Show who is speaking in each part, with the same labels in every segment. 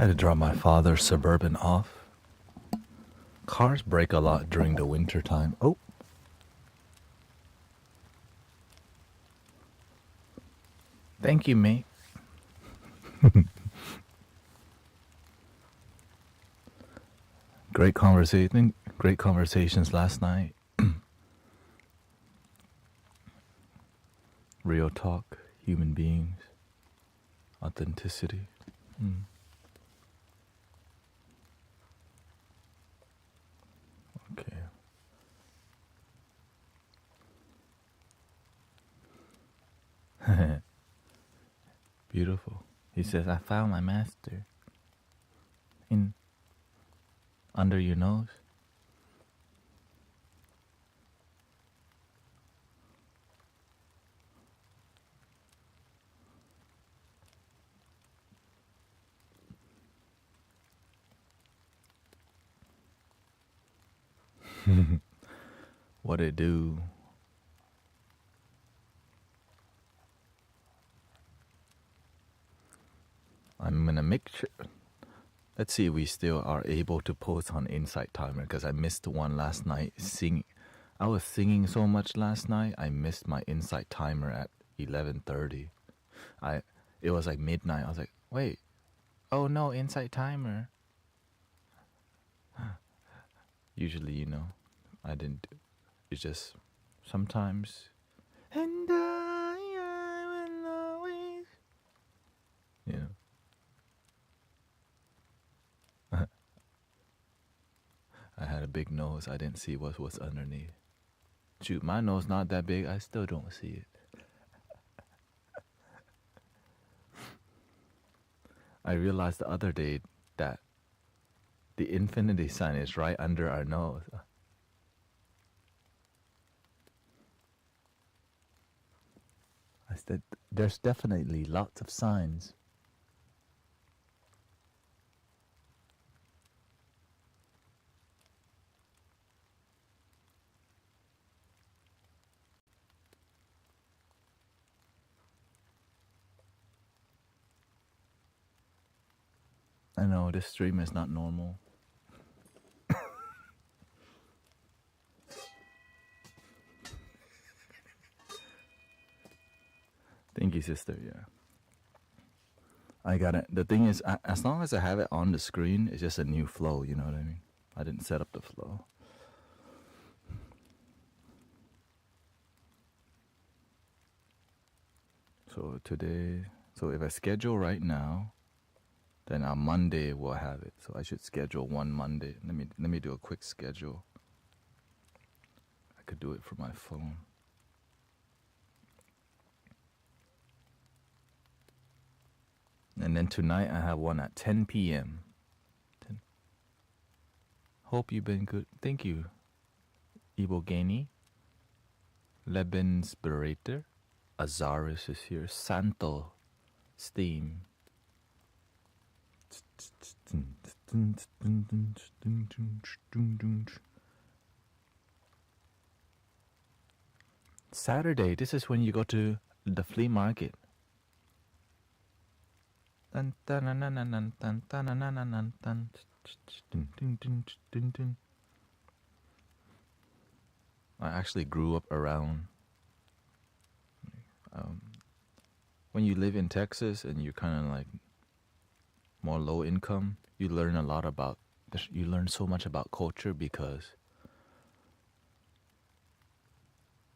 Speaker 1: had to drop my father's Suburban off. Cars break a lot during the winter time. Oh. Thank you, mate. Great conversations last night. Real talk, human beings, authenticity. Okay. Beautiful. He says, I found my master. Under your nose. What it do? I'm gonna make sure. Let's see if we still are able to post on Insight Timer, because I missed one last night. I was singing so much last night. I missed my Insight Timer at 11:30. It was like midnight. I was like, wait, oh no, Insight Timer. Usually, I didn't. It's just sometimes. And I will always. I had a big nose. I didn't see what was underneath. Shoot, my nose not that big. I still don't see it. I realized the other day that the infinity sign is right under our nose. I said, there's definitely lots of signs. I know this stream is not normal. Thank you, sister. Yeah. I got it. The thing is, as long as I have it on the screen, it's just a new flow. You know what I mean? I didn't set up the flow. So if I schedule right now, then on Monday we'll have it. So I should schedule one Monday. Let me do a quick schedule. I could do it from my phone. And then tonight I have one at 10 p.m. Hope you've been good. Thank you, Ibogeni. Lebenspirator. Azaris is here. Santo. Steam. Saturday, this is when you go to the flea market. I actually grew up around. When you live in Texas and you're kind of like more low income, you learn so much about culture because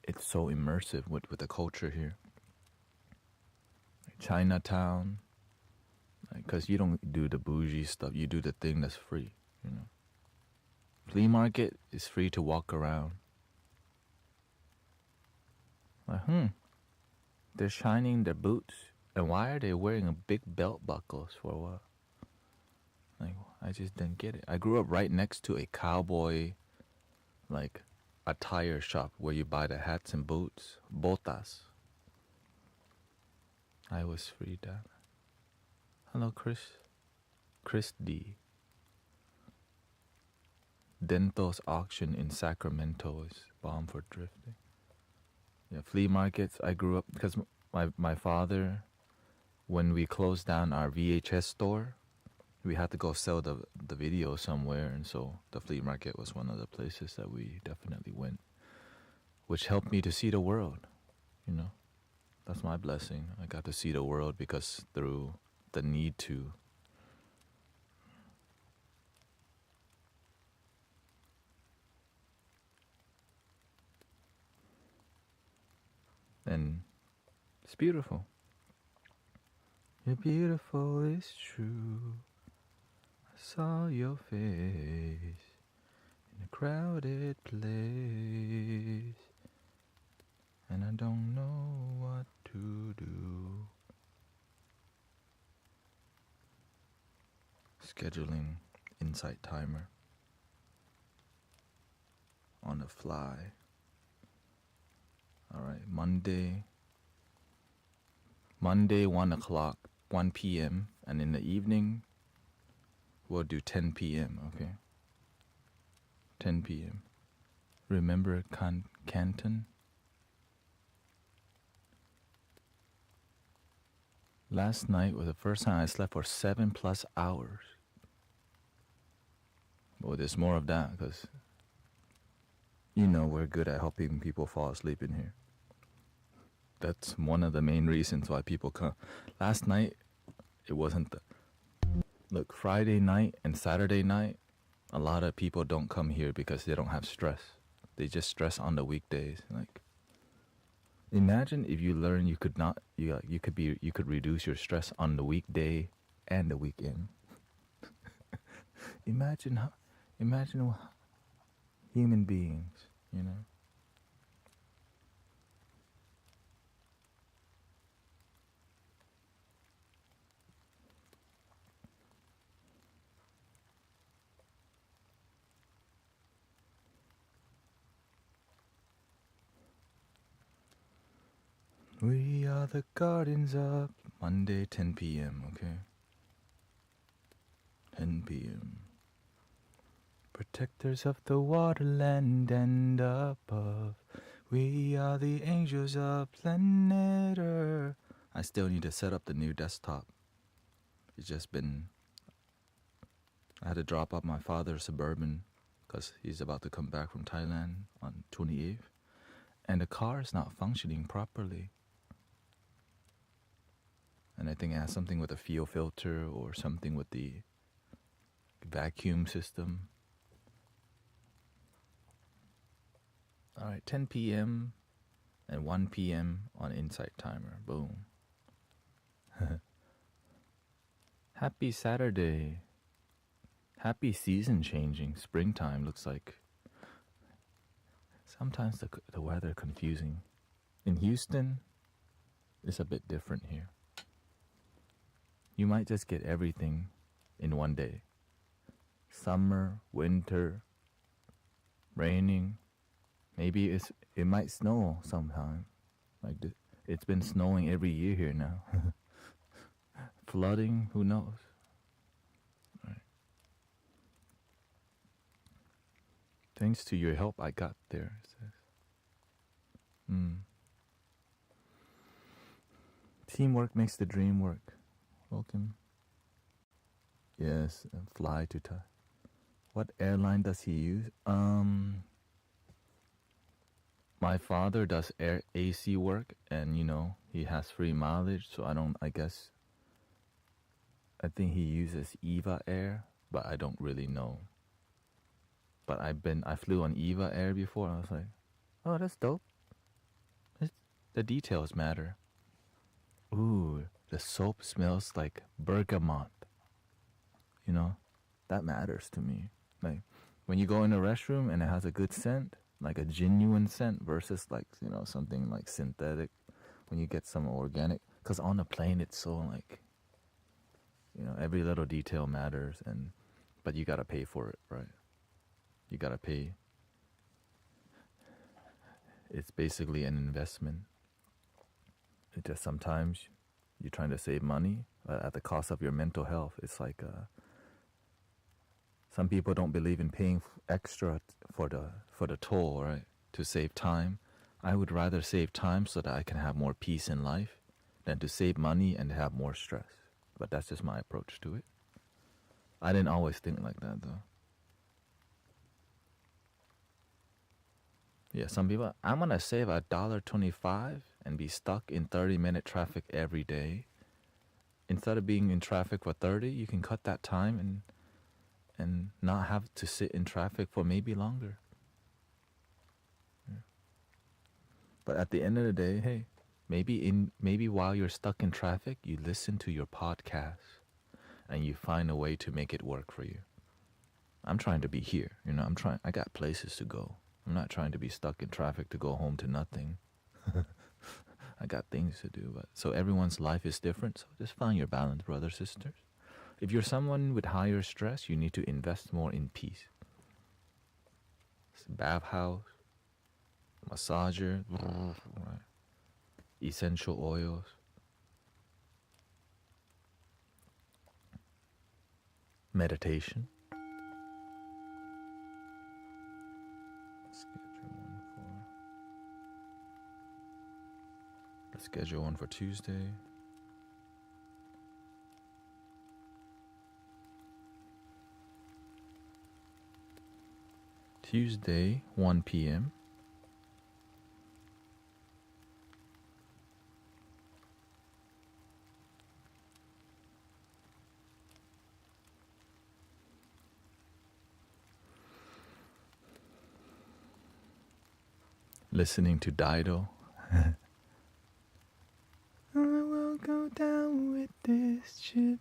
Speaker 1: it's so immersive with the culture here. Chinatown, because you don't do the bougie stuff, you do the thing that's free. Flea market is free to walk around. Like, they're shining their boots, and why are they wearing a big belt buckles for what? Like, I just didn't get it. I grew up right next to a cowboy, like, a tire shop where you buy the hats and boots, botas. I was free, Dad. Hello, Chris D. Dento's auction in Sacramento is bomb for drifting. Yeah, flea markets. I grew up because my father, when we closed down our VHS store, we had to go sell the video somewhere, and so the flea market was one of the places that we definitely went, which helped me to see the world. You know, that's my blessing. I got to see the world because through the need to. And it's beautiful. You're beautiful, it's true. I saw your face in a crowded place, and I don't know what to do. Scheduling insight timer on the fly. All right, Monday 1 o'clock, 1 p.m. and in the evening we'll do 10 p.m. Okay, 10 p.m. Remember Canton? Last night was the first time I slept for 7+ hours. Well, there's more of that because you know we're good at helping people fall asleep in here. That's one of the main reasons why people come. Last night, it wasn't look, Friday night and Saturday night, a lot of people don't come here because they don't have stress. They just stress on the weekdays. Like, imagine if you learn you could reduce your stress on the weekday and the weekend. Imagine human beings, you know. We are the gardens up. Monday, 10 p.m., okay? 10 p.m. Protectors of the waterland and above. We are the angels of planet Earth. I still need to set up the new desktop. It's just been... I had to drop off my father's Suburban because he's about to come back from Thailand on 28th. And the car is not functioning properly. And I think it has something with the fuel filter or something with the vacuum system. All right, 10 p.m. and 1 p.m. on Insight Timer. Boom. Happy Saturday. Happy season changing. Springtime looks like. Sometimes the weather confusing. In Houston, it's a bit different here. You might just get everything in one day. Summer, winter, raining. Maybe it might snow sometime. Like it's been snowing every year here now. Flooding, who knows? Right. Thanks to your help, I got there. It says. Teamwork makes the dream work. Welcome. Yes, fly to Thai. What airline does he use? My father does air AC work, and you know he has free mileage, so I think he uses Eva Air, but I don't really know. But I flew on Eva Air before, and I was like, oh, that's dope. The details matter. Ooh, the soap smells like bergamot. You know, that matters to me. Like when you go in a restroom and it has a good scent, like a genuine scent versus like, you know, something like synthetic. When you get some organic, because on the plane it's so like, you know, every little detail matters, but you gotta pay for it, right? You gotta pay. It's basically an investment. It just sometimes you're trying to save money at the cost of your mental health. It's like some people don't believe in paying extra for the toll, right? To save time. I would rather save time so that I can have more peace in life than to save money and have more stress. But that's just my approach to it. I didn't always think like that though. Yeah, some people, I'm gonna save $1.25 and be stuck in 30-minute traffic every day. Instead of being in traffic for 30, you can cut that time and not have to sit in traffic for maybe longer. Yeah. But at the end of the day, hey, maybe while you're stuck in traffic, you listen to your podcast and you find a way to make it work for you. I'm trying to be here, I got places to go. I'm not trying to be stuck in traffic to go home to nothing. I got things to do, but so everyone's life is different, so just find your balance, brothers, sisters. If you're someone with higher stress, you need to invest more in peace. Bathhouse, massager, right? Essential oils. Meditation. Let's schedule one for Tuesday. Tuesday, 1 p.m. Listening to Dido. I will go down with this ship.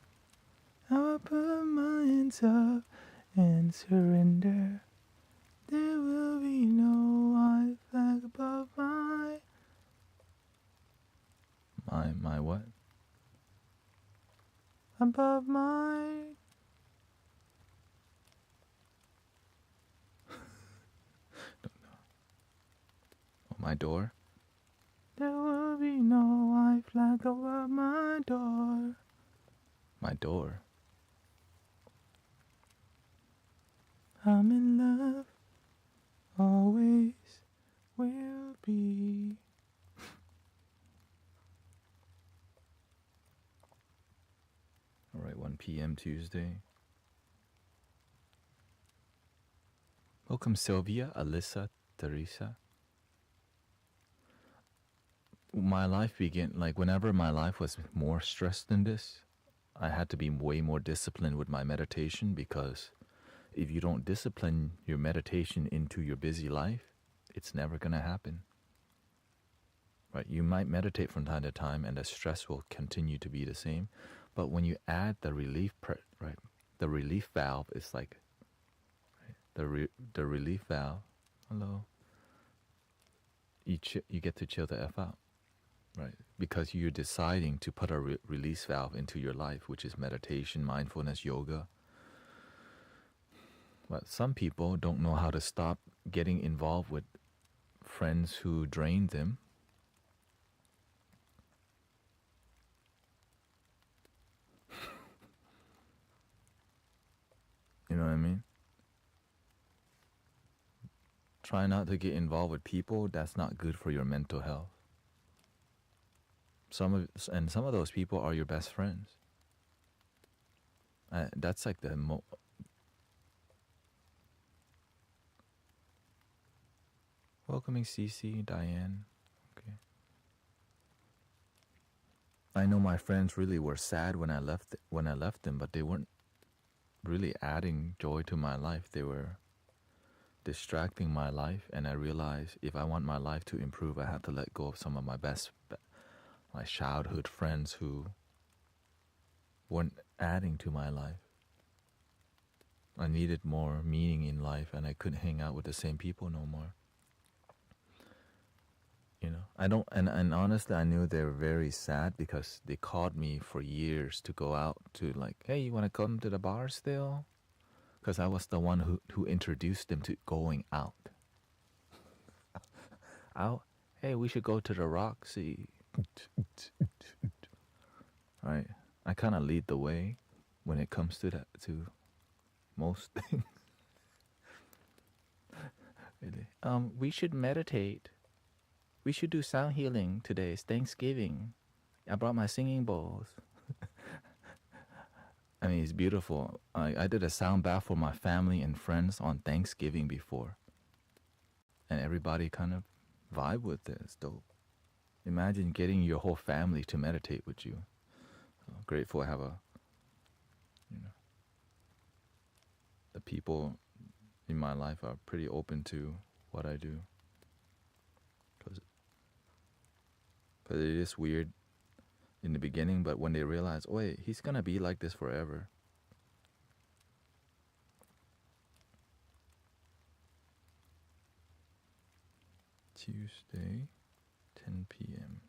Speaker 1: I will put my hands up and surrender. There will be no white flag above my what? Above my... Don't know. Oh, my door? There will be no white flag above my door. My door? I'm in love, always will be. All right, 1 p.m. Tuesday. Welcome, Sylvia, Alyssa, Teresa. My life began, whenever my life was more stressed than this, I had to be way more disciplined with my meditation, because if you don't discipline your meditation into your busy life, it's never going to happen. Right? You might meditate from time to time and the stress will continue to be the same. But when you add the relief, right? The relief valve is like, right? The relief valve, hello, you get to chill the F out, right? Because you're deciding to put a release valve into your life, which is meditation, mindfulness, yoga. But some people don't know how to stop getting involved with friends who drain them. You know what I mean? Try not to get involved with people that's not good for your mental health. Some of those people are your best friends. That's like the welcoming Cece, Diane. Okay. I know my friends really were sad when I left them, but they weren't really adding joy to my life. They were distracting my life, and I realized if I want my life to improve, I have to let go of some of my childhood friends who weren't adding to my life. I needed more meaning in life, and I couldn't hang out with the same people no more. I don't, and honestly, I knew they were very sad because they called me for years to go out to, like, hey, you want to come to the bar still? Because I was the one who introduced them to going out. Out? Hey, we should go to the Roxy. Right? I kind of lead the way when it comes to that, to most things. Really. We should meditate. We should do sound healing today. It's Thanksgiving. I brought my singing bowls. I mean, it's beautiful. I did a sound bath for my family and friends on Thanksgiving before, and everybody kind of vibe with it. It's dope. Imagine getting your whole family to meditate with you. So grateful I have the people in my life are pretty open to what I do. Because it is weird in the beginning, but when they realize, oh wait, he's gonna be like this forever. Tuesday, 10 p.m.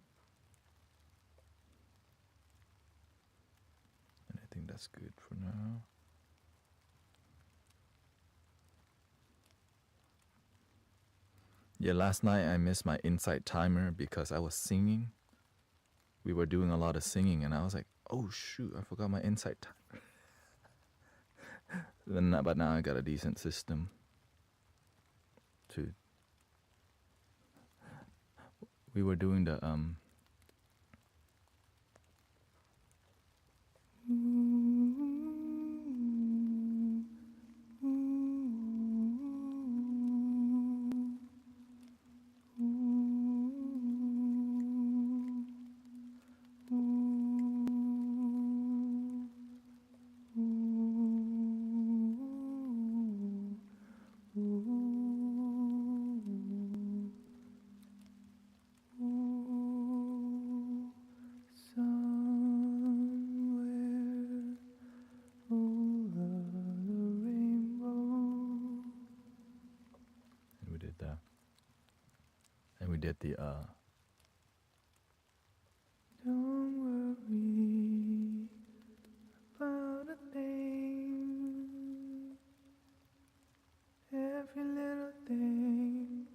Speaker 1: And I think that's good for now. Yeah, last night I missed my insight timer because I was singing. We were doing a lot of singing, and I was like, oh shoot, I forgot my insight timer. But now I got a decent system to. We were doing the we did that. And we did the don't worry about a thing. Every little thing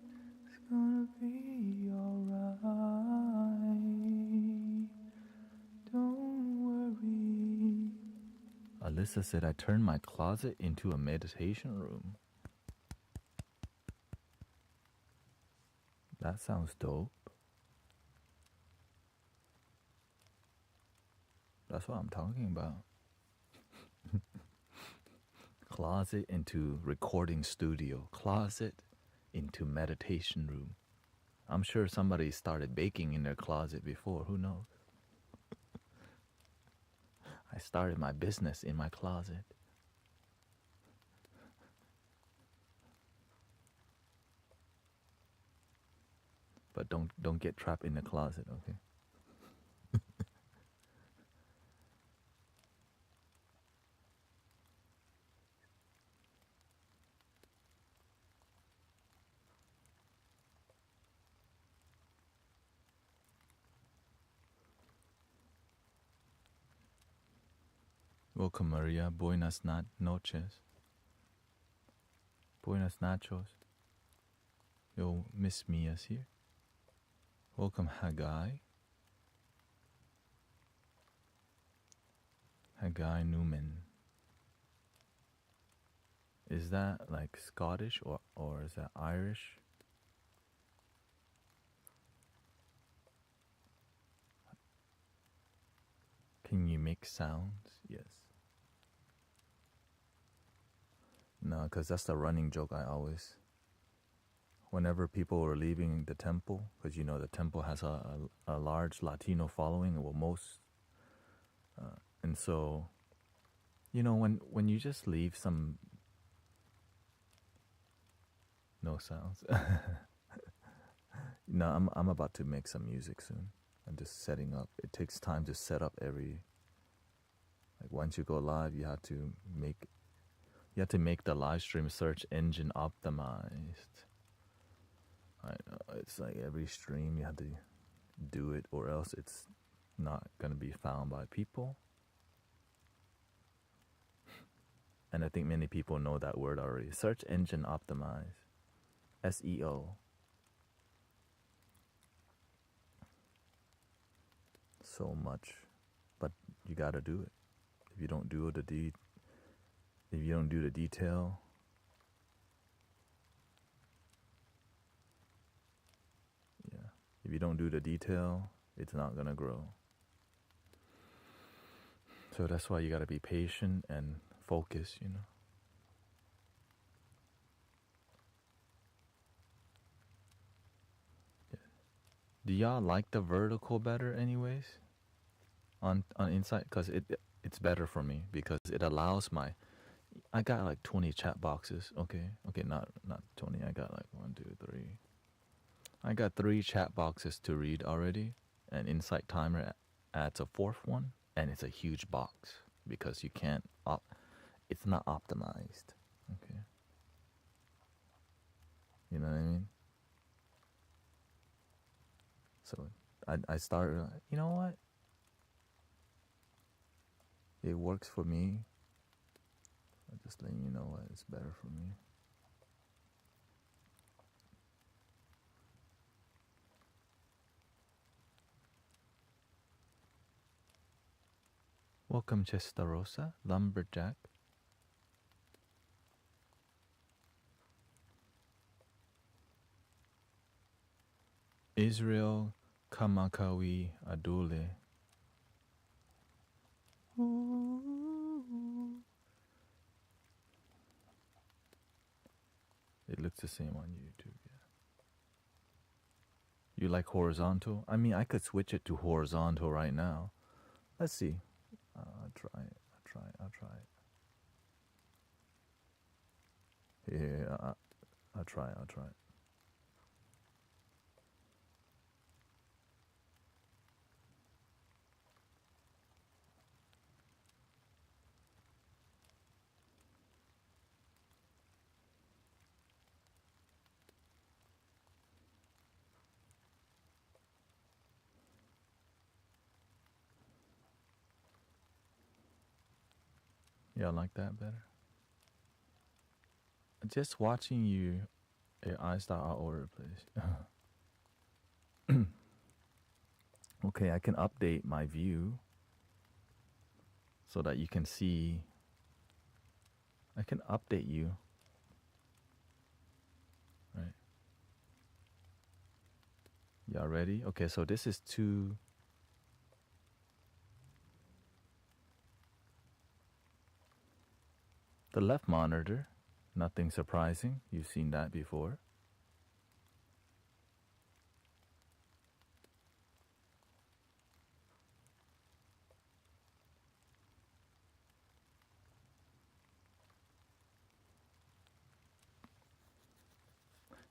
Speaker 1: is gonna be alright. Don't worry. Alyssa said I turned my closet into a meditation room. That sounds dope. That's what I'm talking about. Closet into recording studio. Closet into meditation room. I'm sure somebody started baking in their closet before. Who knows? I started my business in my closet. But don't get trapped in the closet, okay? Welcome, Maria. Buenas noches. Buenas nachos. Yo, Miss Mia's here. Welcome, Haggai. Haggai Newman. Is that like Scottish or is that Irish? Can you make sounds? Yes. No, because that's the running joke I always. Whenever people were leaving the temple, because you know the temple has a large Latino following, well, most. And so, you know, when you just leave some. No sounds. No, I'm about to make some music soon. I'm just setting up. It takes time to set up every. Like once you go live, you have to make the live stream search engine optimized. I know, it's like every stream you have to do it, or else it's not gonna be found by people. And I think many people know that word already. Search engine optimized. SEO. So much, but you gotta do it. If you don't do the detail, yeah. If you don't do the detail, it's not gonna grow. So that's why you gotta be patient and focus, you know. Do y'all like the vertical better anyways? On Insight? Because it's better for me because it allows I got like 20 chat boxes. Okay, not 20. I got like 1, 2, 3. I got 3 chat boxes to read already, and Insight Timer adds a 4th one, and it's a huge box because you can't it's not optimized. Okay, you know what I mean? So I started. You know what? It works for me. I'm just letting you know what it's better for me. Welcome, Chestarosa, Lumberjack. Israel Kamakawi Adule. It looks the same on YouTube, yeah. You like horizontal? I mean, I could switch it to horizontal right now. Let's see. I'll try it. I'll try it. Yeah, I'll try it. Yeah, I like that better. Just watching you, your eyes start all over the place. Okay, I can update my view so that you can see. I can update you. Right. Y'all ready? Okay, so this is the left monitor. Nothing surprising. You've seen that before.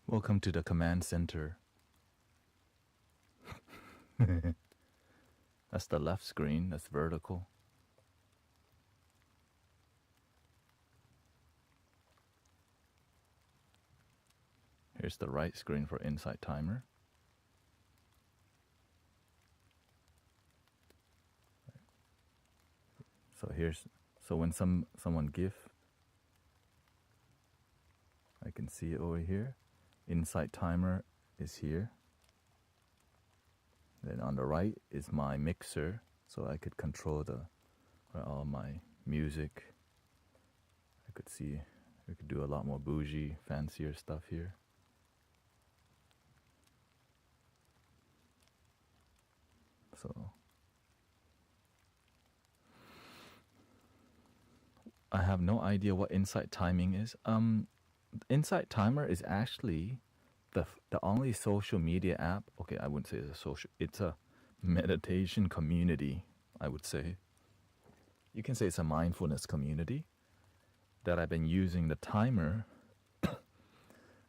Speaker 1: Welcome to the command center. That's the left screen. That's vertical. Here's the right screen for Insight Timer. So when someone gift, I can see it over here. Insight Timer is here. Then on the right is my mixer, so I could control all my music. I could see we could do a lot more bougie, fancier stuff here. So I have no idea what Insight Timing is. Insight Timer is actually the only social media app. Okay, I wouldn't say it's a social. It's a meditation community, I would say. You can say it's a mindfulness community that I've been using the timer.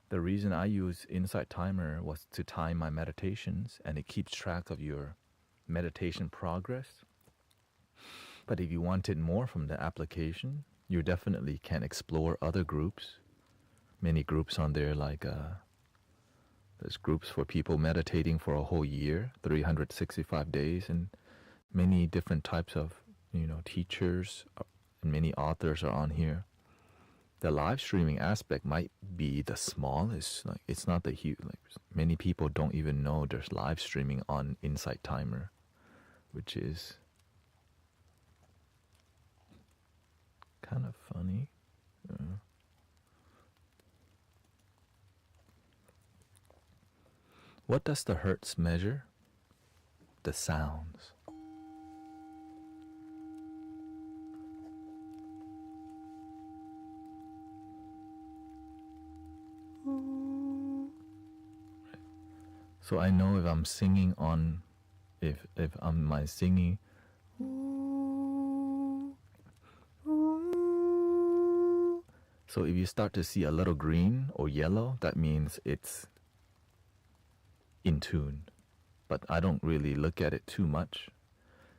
Speaker 1: The reason I use Insight Timer was to time my meditations, and it keeps track of your meditation progress. But if you wanted more from the application, you definitely can explore other groups. Many groups on there, like there's groups for people meditating for a whole year, 365 days, and many different types of, teachers and many authors are on here. The live streaming aspect might be the smallest. Like, it's not the huge. Like, many people don't even know there's live streaming on Insight Timer, which is kind of funny. What does the hertz measure? The sounds. So I know if I'm singing on, if I'm my singing, so if you start to see a little green or yellow, that means it's in tune. But I don't really look at it too much.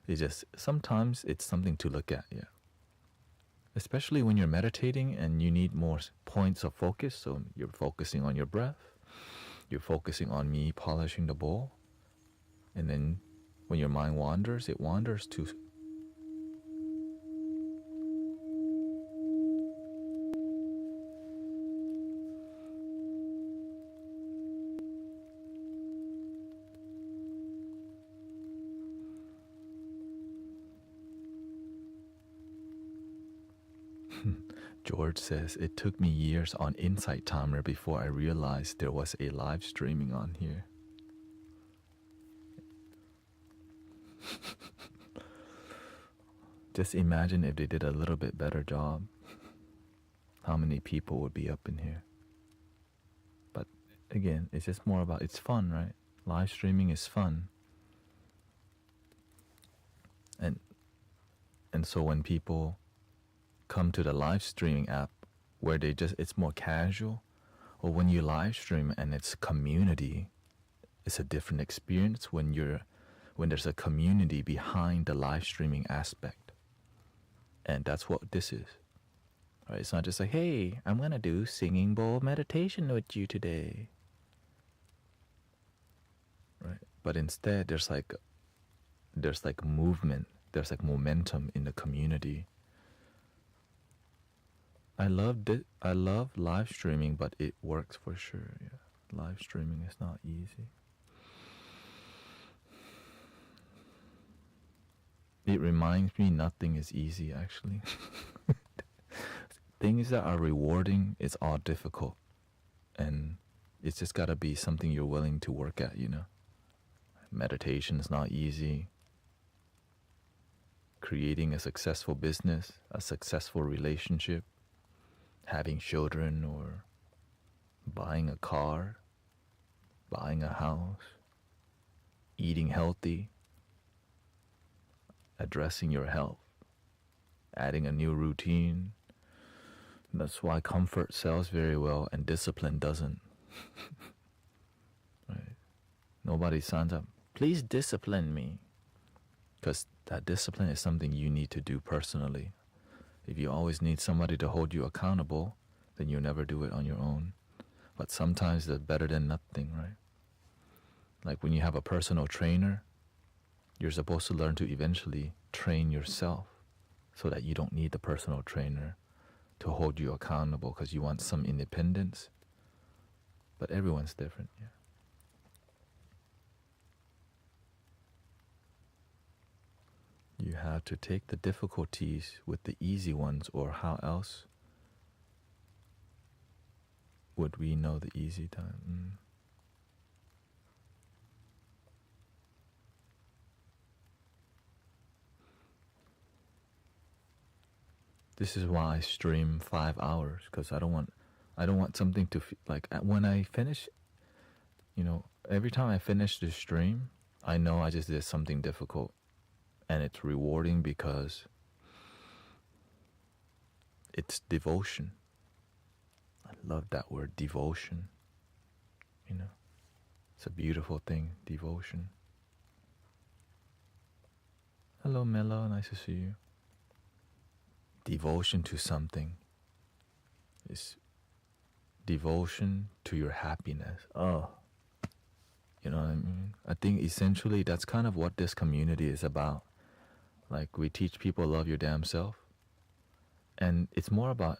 Speaker 1: It's just sometimes it's something to look at, yeah. Especially when you're meditating and you need more points of focus. So you're focusing on your breath, you're focusing on me polishing the bowl, and then when your mind wanders, it wanders to George says, it took me years on Insight Timer before I realized there was a live streaming on here. Just imagine if they did a little bit better job, how many people would be up in here. But again, it's just more about, it's fun, right? Live streaming is fun. And so when people come to the live streaming app where it's more casual, or when you live stream and it's community, it's a different experience when there's a community behind the live streaming aspect. And that's what this is. Right? It's not just like, hey, I'm gonna do singing bowl meditation with you today. Right? But instead there's like movement, there's like momentum in the community. I love live streaming, but it works for sure. Yeah, live streaming is not easy. It reminds me nothing is easy, actually. Things that are rewarding, it's all difficult, and it's just gotta be something you're willing to work at. Meditation is not easy. Creating a successful business, a successful relationship, having children, or buying a car, buying a house, eating healthy, addressing your health, adding a new routine. That's why comfort sells very well and discipline doesn't. Right? Nobody signs up, please discipline me, because that discipline is something you need to do personally. If you always need somebody to hold you accountable, then you'll never do it on your own. But sometimes that's better than nothing, right? Like when you have a personal trainer, you're supposed to learn to eventually train yourself so that you don't need the personal trainer to hold you accountable because you want some independence. But everyone's different, yeah. You have to take the difficulties with the easy ones, or how else would we know the easy time? This is why I stream 5 hours, because I don't want something to like when I finish. Every time I finish the stream, I know I just did something difficult. And it's rewarding because it's devotion. I love that word, devotion. It's a beautiful thing, devotion. Hello, Mello, nice to see you. Devotion to something is devotion to your happiness. Oh, you know what I mean? I think essentially that's kind of what this community is about. Like, we teach people love your damn self, and it's more about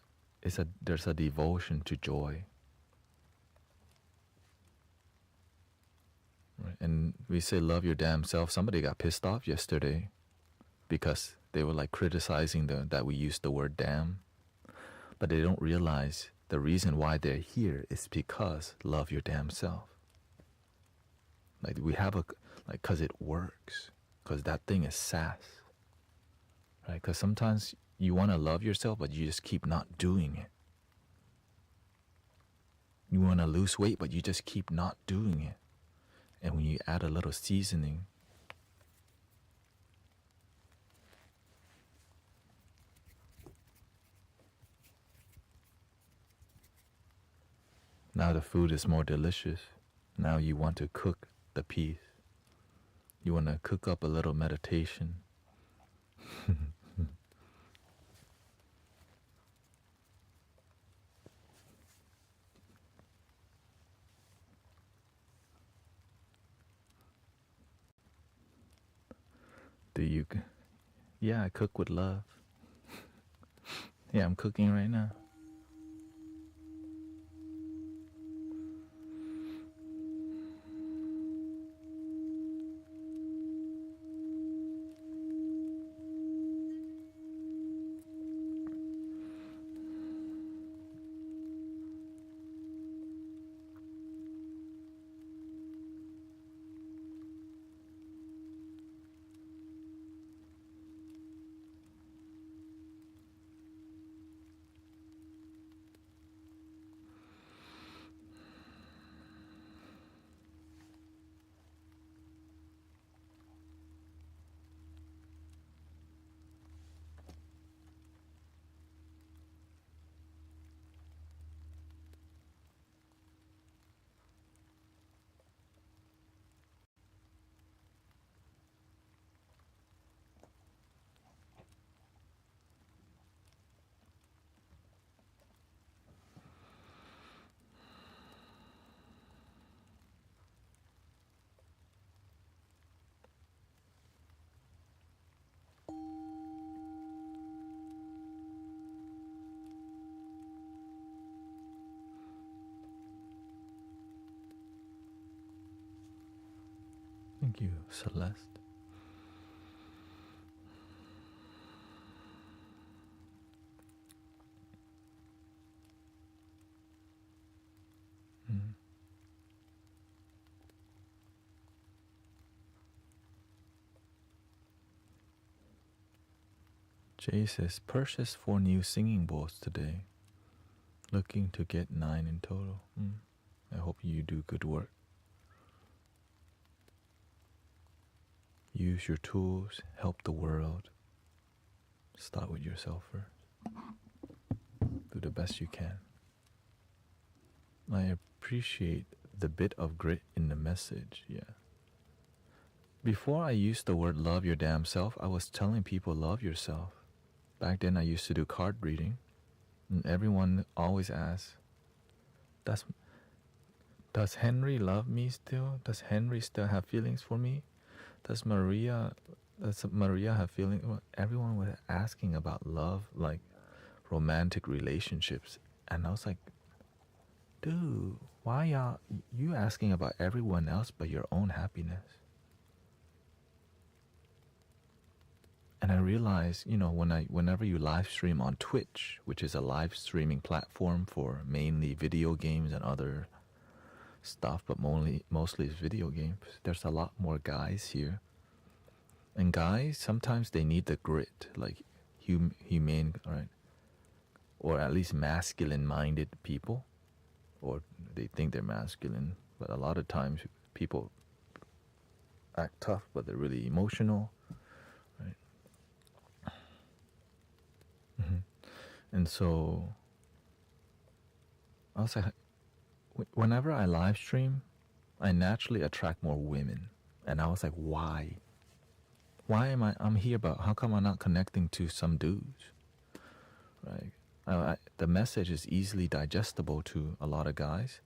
Speaker 1: there's a devotion to joy, right? And we say love your damn self. Somebody got pissed off yesterday because they were like criticizing that we used the word damn, but they don't realize the reason why they're here is because love your damn self. Like we have because it works, because that thing is sass. Right? Because sometimes you want to love yourself, but you just keep not doing it. You want to lose weight, but you just keep not doing it. And when you add a little seasoning, now the food is more delicious. Now you want to cook the piece. You want to cook up a little meditation. Do you? Yeah, I cook with love. Yeah, I'm cooking right now. Thank you, Celeste. Jay says, purchased 4 new singing bowls today. Looking to get 9 in total. I hope you do good work. Use your tools, help the world. Start with yourself first. Do the best you can. I appreciate the bit of grit in the message, yeah. Before I used the word love your damn self, I was telling people love yourself. Back then I used to do card reading, and everyone always asks, does Henry love me still? Does Henry still have feelings for me? Does Maria have feelings? Everyone was asking about love, like romantic relationships. And I was like, dude, why are you asking about everyone else but your own happiness? And I realized, whenever you live stream on Twitch, which is a live streaming platform for mainly video games and other stuff, but mostly it's video games, there's a lot more guys here. And guys, sometimes they need the grit, like humane, right? Or at least masculine-minded people, or they think they're masculine, but a lot of times people act tough, but they're really emotional, right? And so I was like, whenever I live stream, I naturally attract more women. And I was like, why? Why am I'm here, but how come I'm not connecting to some dudes? Right? The message is easily digestible to a lot of guys.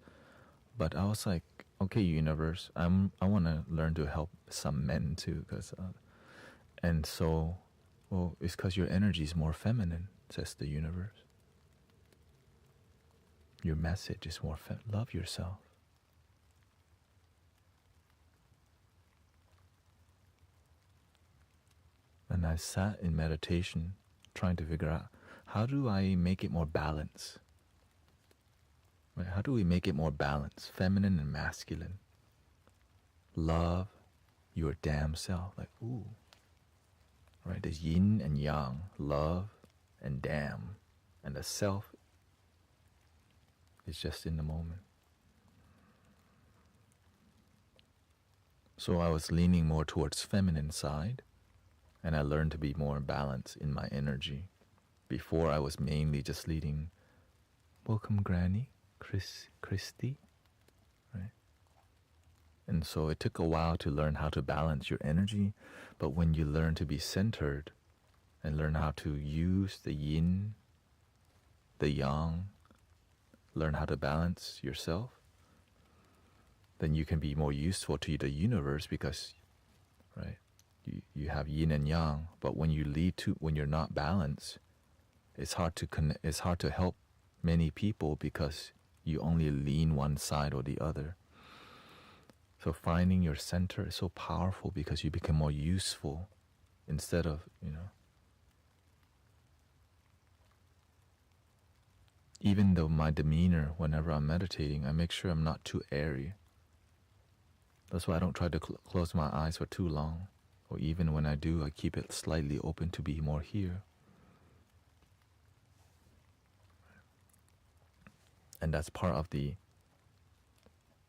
Speaker 1: But I was like, okay, universe, I want to learn to help some men too. And so, well, it's because your energy is more feminine, says the universe. Your message is more love yourself. And I sat in meditation trying to figure out, how do I make it more balanced? Right? How do we make it more balanced, feminine and masculine? Love your damn self. Like, ooh. Right? There's yin and yang, love and damn. And the self is just in the moment. So I was leaning more towards feminine side, and I learned to be more balanced in my energy. Before I was mainly just leading, welcome Granny, Christy, right? And so it took a while to learn how to balance your energy, but when you learn to be centered and learn how to use the yin, the yang, learn how to balance yourself, then you can be more useful to the universe because, right, you have yin and yang, but when you're not balanced, it's hard to help many people because you only lean one side or the other. So finding your center is so powerful because you become more useful instead of, even though my demeanor whenever I'm meditating, I make sure I'm not too airy. That's why I don't try to close my eyes for too long. Or even when I do, I keep it slightly open to be more here. And that's part of the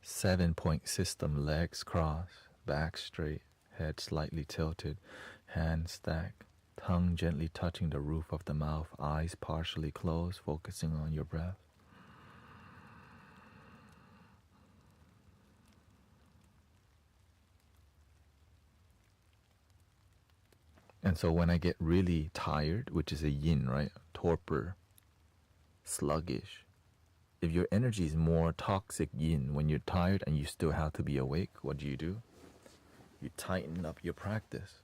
Speaker 1: 7-point system: legs crossed, back straight, head slightly tilted, hands stacked, tongue gently touching the roof of the mouth, eyes partially closed, focusing on your breath. And so when I get really tired, which is a yin, right? Torpor, sluggish. If your energy is more toxic yin, when you're tired and you still have to be awake, what do? You tighten up your practice.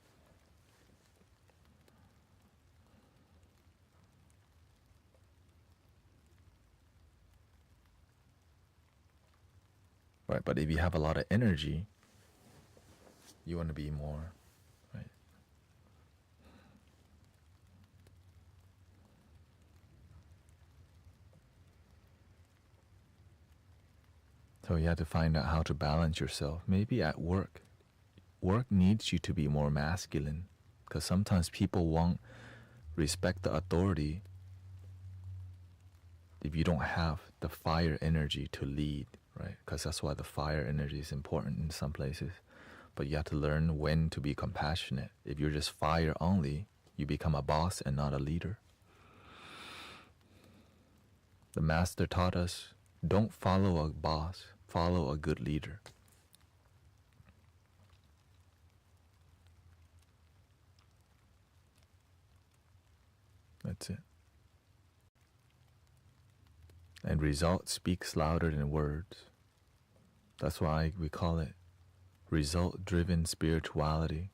Speaker 1: Right, but if you have a lot of energy, you want to be more, right? So you have to find out how to balance yourself. Maybe at work needs you to be more masculine, because sometimes people won't respect the authority if you don't have the fire energy to lead, right? Because that's why the fire energy is important in some places. But you have to learn when to be compassionate. If you're just fire only, you become a boss and not a leader. The master taught us, don't follow a boss, follow a good leader. That's it. And result speaks louder than words. That's why we call it result-driven spirituality.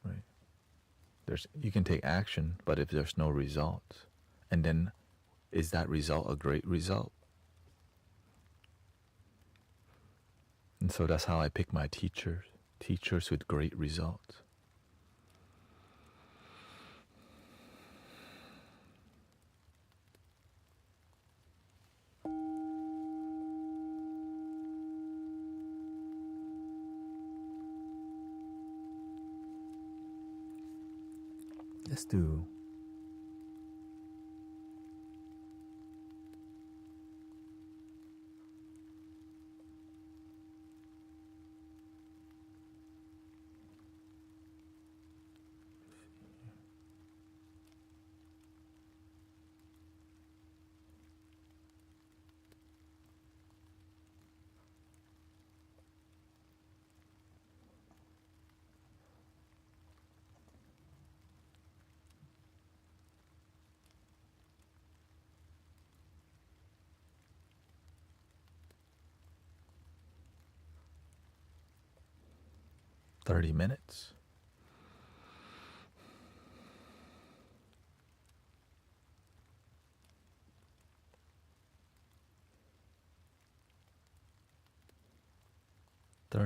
Speaker 1: Right? You can take action, but if there's no results, and then is that result a great result? And so that's how I pick my teachers with great results. Let's do 30 minutes.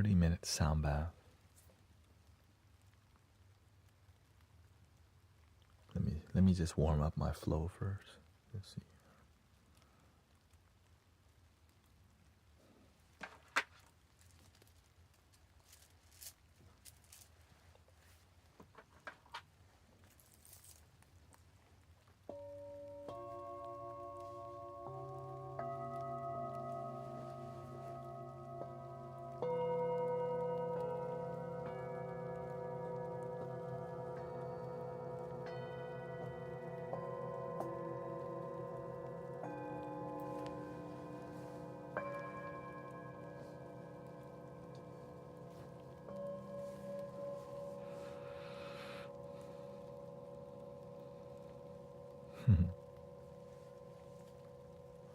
Speaker 1: Minute sound bath. Let me just warm up my flow first. Let's see.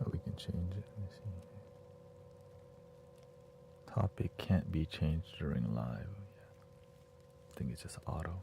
Speaker 1: Oh, we can change it. Let me see. Topic can't be changed during live. I think it's just auto.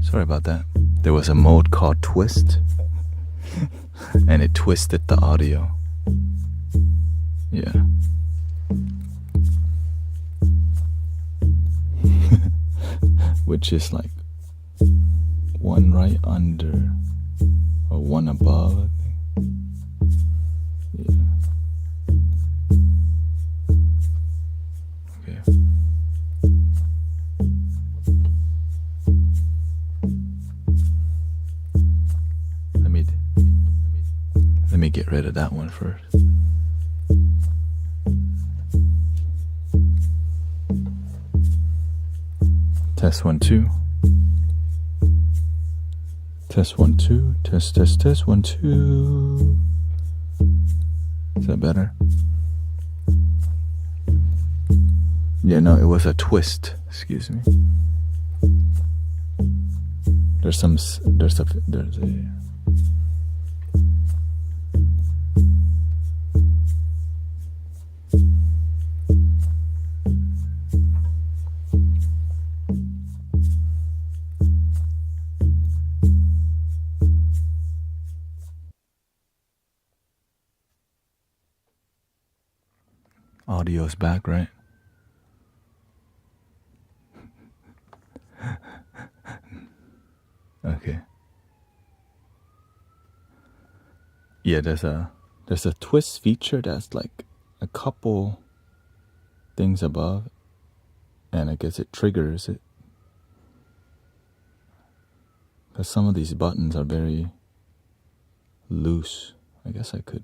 Speaker 1: Sorry about that. There was a mode called twist, and it twisted the audio. Yeah. Which is like one right under or one above, I think. Yeah. Okay. Let me get rid of that one first. Test 1 2. Test 1 2. Test 1 2. Is that better? Yeah, no, it was a twist. Excuse me. There's a audio's back, right? Okay. Yeah, there's a twist feature that's like a couple things above, and I guess it triggers it. Because some of these buttons are very loose. I guess I could.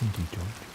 Speaker 1: Thank you, George.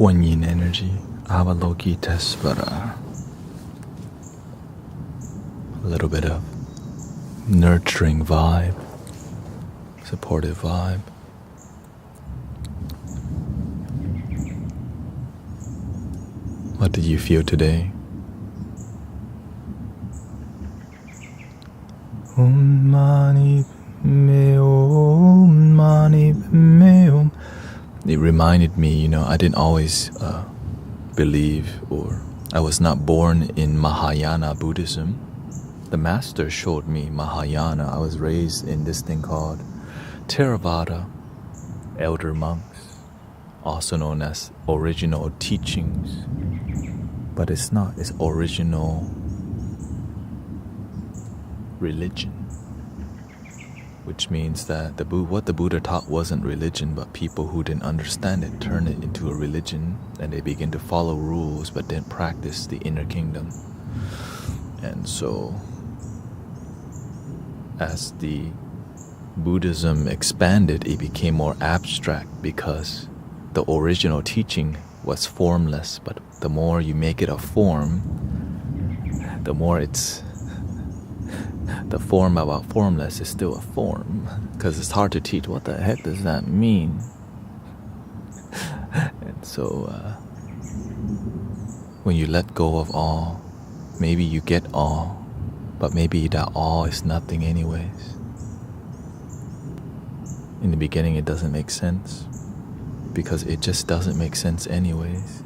Speaker 1: Kuan Yin energy, Avalokitesvara. A little bit of nurturing vibe, supportive vibe. What did you feel today? Om Mani Padme Om Mani Padme Om. It reminded me, I didn't always believe, or I was not born in Mahayana Buddhism. The master showed me Mahayana. I was raised in this thing called Theravada, elder monks, also known as original teachings. But it's not, it's original religion. Which means that what the Buddha taught wasn't religion, but people who didn't understand it turned it into a religion, and they begin to follow rules but didn't practice the inner kingdom. And so, as the Buddhism expanded, it became more abstract because the original teaching was formless, but the more you make it a form, the more it's the form about formless is still a form, because it's hard to teach. What the heck does that mean? And so when you let go of all, maybe you get all, but maybe that all is nothing anyways. In the beginning it doesn't make sense, because it just doesn't make sense anyways.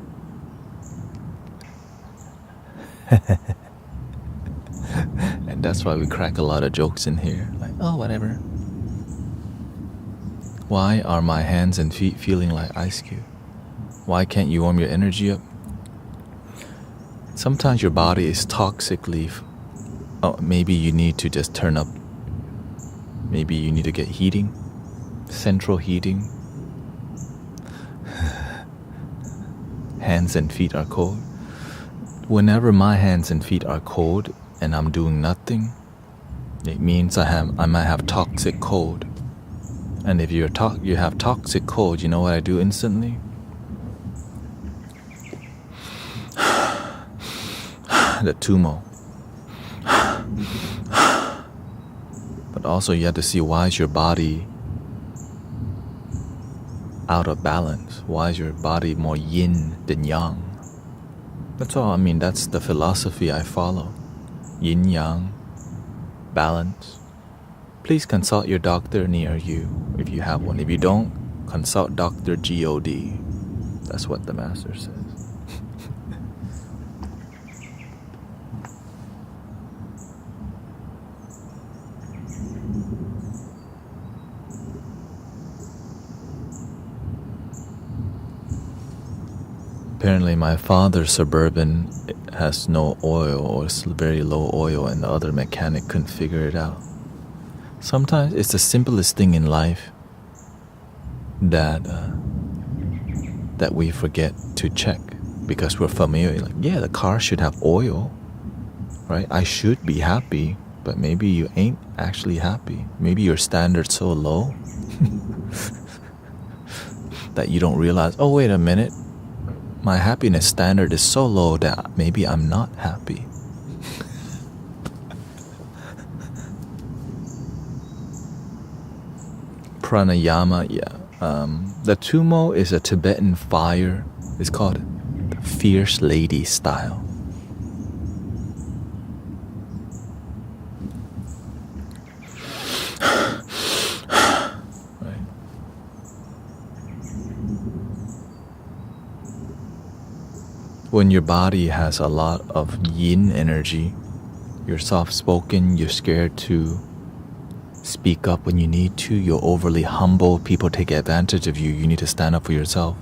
Speaker 1: And that's why we crack a lot of jokes in here, like, oh, whatever. Why are my hands and feet feeling like ice cube? Why can't you warm your energy up? Sometimes your body is toxically, maybe you need to just turn up. Maybe you need to get heating. Central heating. Hands and feet are cold. Whenever my hands and feet are cold and I'm doing nothing, it means I might have toxic cold. And if you have toxic cold, you know what I do instantly? The tumo. But also you have to see, why is your body out of balance? Why is your body more yin than yang? That's all. I mean, that's the philosophy I follow. Yin yang, balance. Please consult your doctor near you if you have one. If you don't, consult Dr. G.O.D. That's what the master says. Apparently my father's Suburban has no oil, or it's very low oil, and the other mechanic couldn't figure it out. Sometimes it's the simplest thing in life that we forget to check because we're familiar. Like, yeah, the car should have oil, right? I should be happy, but maybe you ain't actually happy. Maybe your standard's so low that you don't realize, oh, wait a minute, my happiness standard is so low that maybe I'm not happy. Pranayama, yeah. The tumo is a Tibetan fire. It's called the Fierce Lady style. When your body has a lot of yin energy, you're soft-spoken, you're scared to speak up when you need to, you're overly humble, people take advantage of you, you need to stand up for yourself.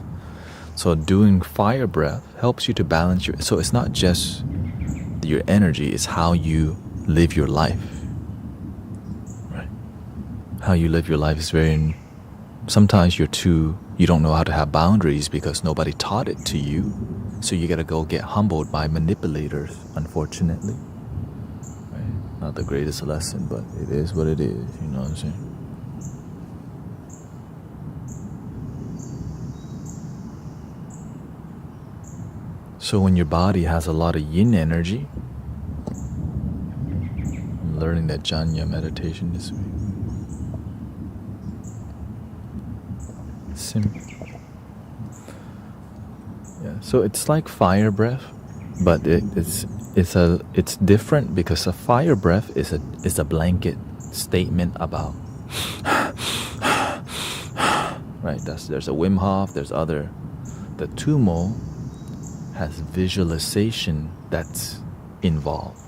Speaker 1: So doing fire breath helps you to balance your... So it's not just your energy, it's how you live your life. Right? How you live your life is very... Sometimes you don't know how to have boundaries because nobody taught it to you. So you gotta go get humbled by manipulators, unfortunately. Right? Not the greatest lesson, but it is what it is, you know what I'm saying? So when your body has a lot of yin energy, I'm learning that Janya meditation this week. Yeah, so it's like fire breath, but it's different because a fire breath is a blanket statement about right. There's a Wim Hof. There's other. The tumo has visualization that's involved.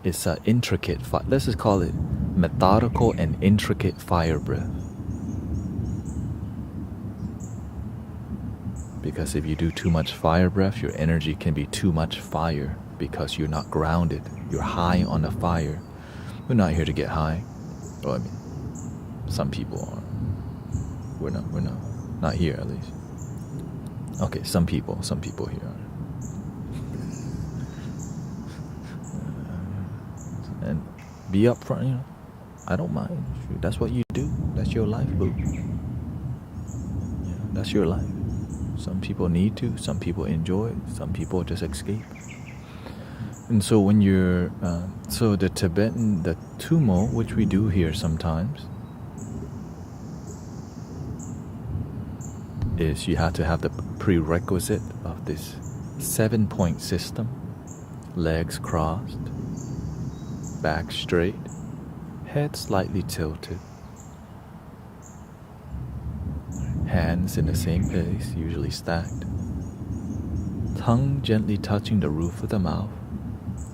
Speaker 1: It's an intricate. Let's just call it methodical and intricate fire breath. Because if you do too much fire breath, your energy can be too much fire because you're not grounded. You're high on the fire. We're not here to get high. Well, I mean, some people are. We're not. Not here, at least. Okay, some people here are. And be upfront, you know. I don't mind. That's what you do. That's your life, boo. Yeah, that's your life. Some people need to, some people enjoy it, some people just escape. And so when you're, so the Tibetan, the tumo, which we do here sometimes, is you have to have the prerequisite of this 7-point system. Legs crossed, back straight, head slightly tilted. Hands in the same place, usually stacked. Tongue gently touching the roof of the mouth.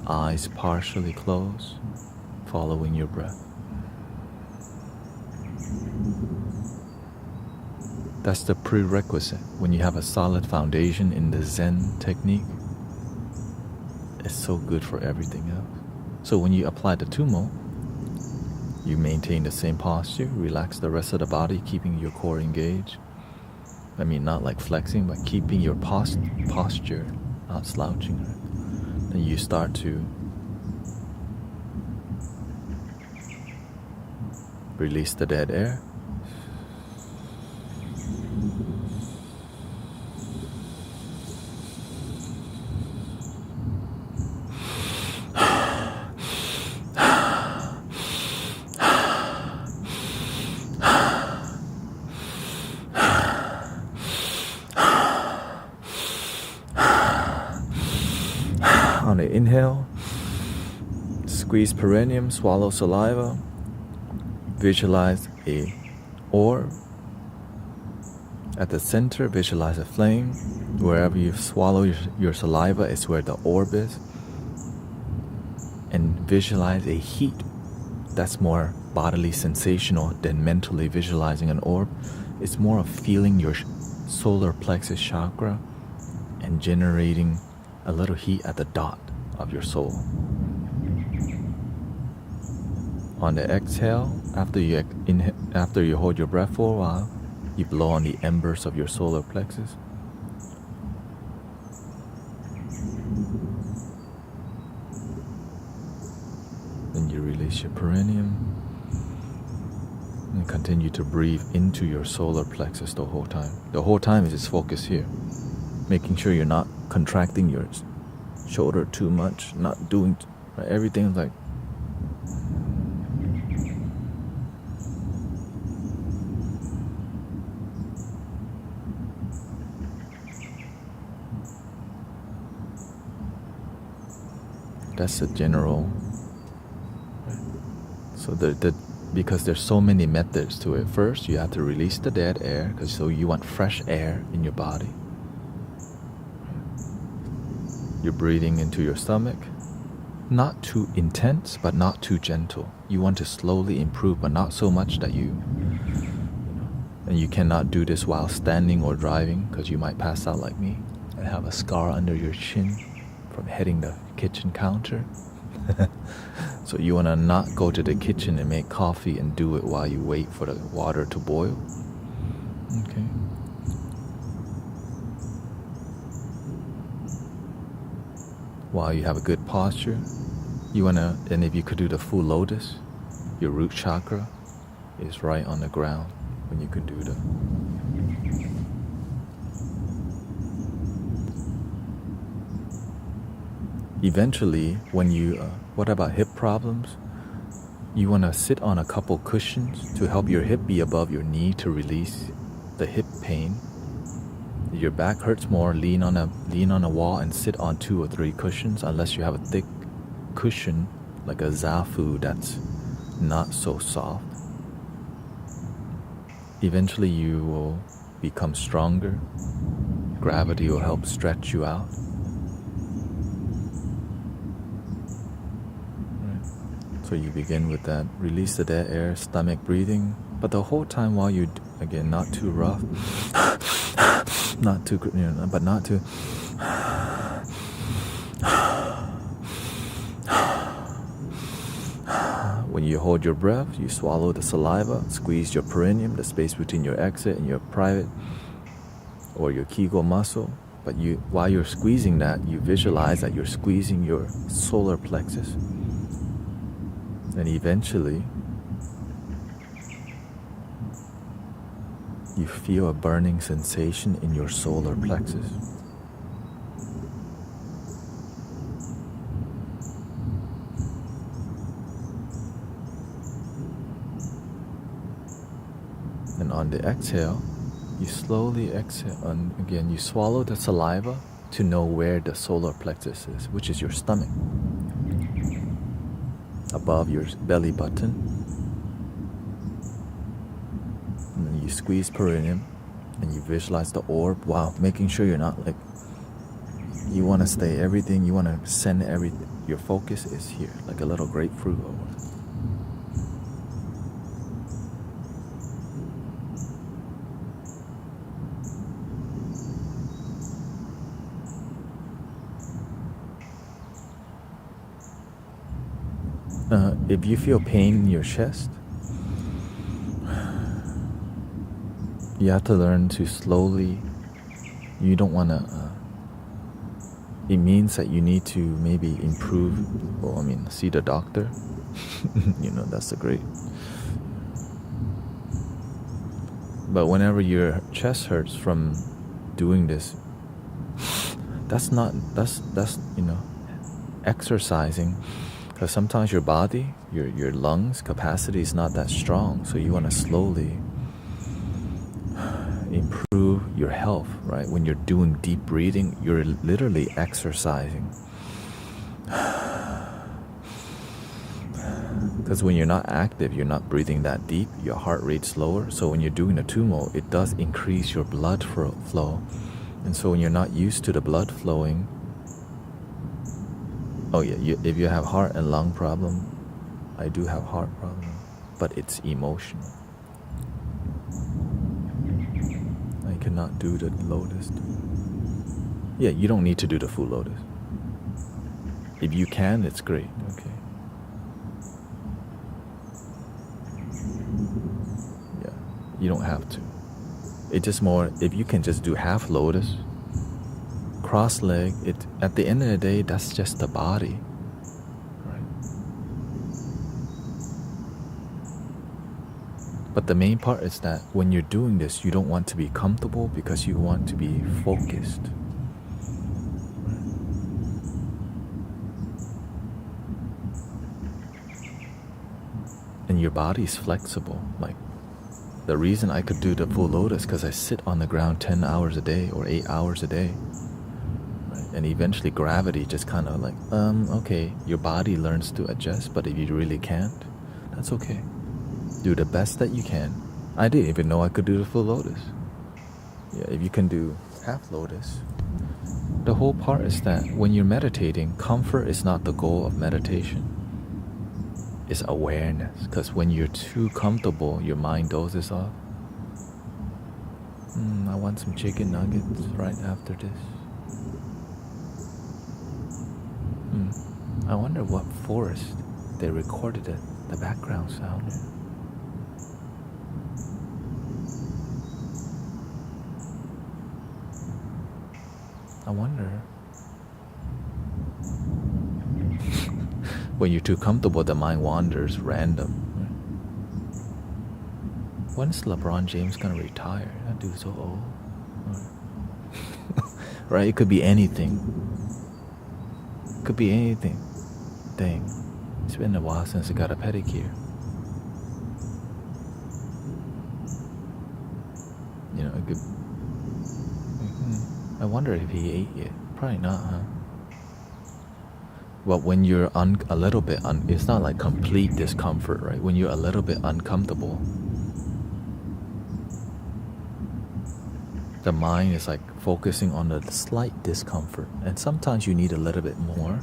Speaker 1: Eyes partially closed, following your breath. That's the prerequisite. When you have a solid foundation in the Zen technique, it's so good for everything else. So when you apply the tumo, You maintain the same posture, relax the rest of the body, keeping your core engaged. I mean, not like flexing, but keeping your posture, not slouching. Right? Then you start to release the dead air. On the inhale, squeeze perineum, swallow saliva, visualize a orb. At the center, visualize a flame. Wherever you swallow your saliva is where the orb is. And visualize a heat that's more bodily sensational than mentally visualizing an orb. It's more of feeling your solar plexus chakra and generating a little heat at the dot of your soul. On the exhale, after you hold your breath for a while, you blow on the embers of your solar plexus. Then you release your perineum and continue to breathe into your solar plexus the whole time. The whole time is just focus here, making sure you're not contracting your shoulder too much, not doing right, everything's like that's the general. So because there's so many methods to it. First, you have to release the dead air, because so you want fresh air in your body. You're breathing into your stomach, not too intense, but not too gentle. You want to slowly improve, but not so much that and you cannot do this while standing or driving, because you might pass out like me and have a scar under your chin from hitting the kitchen counter. So you want to not go to the kitchen and make coffee and do it while you wait for the water to boil. Okay. While you have a good posture, and if you could do the full lotus, your root chakra is right on the ground when you could do the. Eventually, when you, what about hip problems? You want to sit on a couple cushions to help your hip be above your knee to release the hip pain. If your back hurts more, lean on a wall and sit on 2 or 3 cushions, unless you have a thick cushion like a zafu that's not so soft. Eventually you will become stronger. Gravity will help stretch you out. So you begin with that, release the dead air, stomach breathing, but the whole time while you, again, not too rough, not too, but not too. When you hold your breath, you swallow the saliva, squeeze your perineum, the space between your exit and your private, or your Kegel muscle. But while you're squeezing that, you visualize that you're squeezing your solar plexus. And eventually, you feel a burning sensation in your solar plexus. And on the exhale, you slowly exhale, and again, you swallow the saliva to know where the solar plexus is, which is your stomach, above your belly button. And then you squeeze perineum and you visualize the orb while making sure you're not like, you want to stay everything, you want to send everything, your focus is here, like a little grapefruit. If you feel pain in your chest, You have to learn to slowly. You don't want to. It means that you need to maybe improve. Well, I mean, see the doctor. That's the great. But whenever your chest hurts from doing this, that's exercising, because sometimes your body, your lungs capacity is not that strong, so you want to slowly improve your health, right? When you're doing deep breathing, you're literally exercising. Because when you're not active, you're not breathing that deep, your heart rate's lower. So when you're doing a tumo, it does increase your blood flow. And so when you're not used to the blood flowing, if you have heart and lung problem, I do have heart problem, but it's emotional. I cannot do the lotus. Yeah, you don't need to do the full lotus. If you can, it's great. Okay. You don't have to. It's just more, if you can just do half lotus, cross leg, at the end of the day, that's just the body. Right? But the main part is that when you're doing this, you don't want to be comfortable because you want to be focused. And your body is flexible. Like, the reason I could do the full lotus because I sit on the ground 10 hours a day or 8 hours a day. Right? And eventually gravity just kind of like, okay, your body learns to adjust, but if you really can't, that's okay. Do the best that you can. I didn't even know I could do the full lotus. Yeah, if you can do half lotus. The whole part is that when you're meditating, comfort is not the goal of meditation. Is awareness, because when you're too comfortable, your mind dozes off. I want some chicken nuggets right after this. I wonder what forest they recorded the background sound in. I wonder. When you're too comfortable, the mind wanders random. When's LeBron James gonna retire? That dude's so old. Right? It could be anything. Could be anything. Dang. It's been a while since I got a pedicure. It could. I wonder if he ate yet. Probably not, huh? But when you're a little bit, it's not like complete discomfort, right? When you're a little bit uncomfortable, the mind is like focusing on the slight discomfort. And sometimes you need a little bit more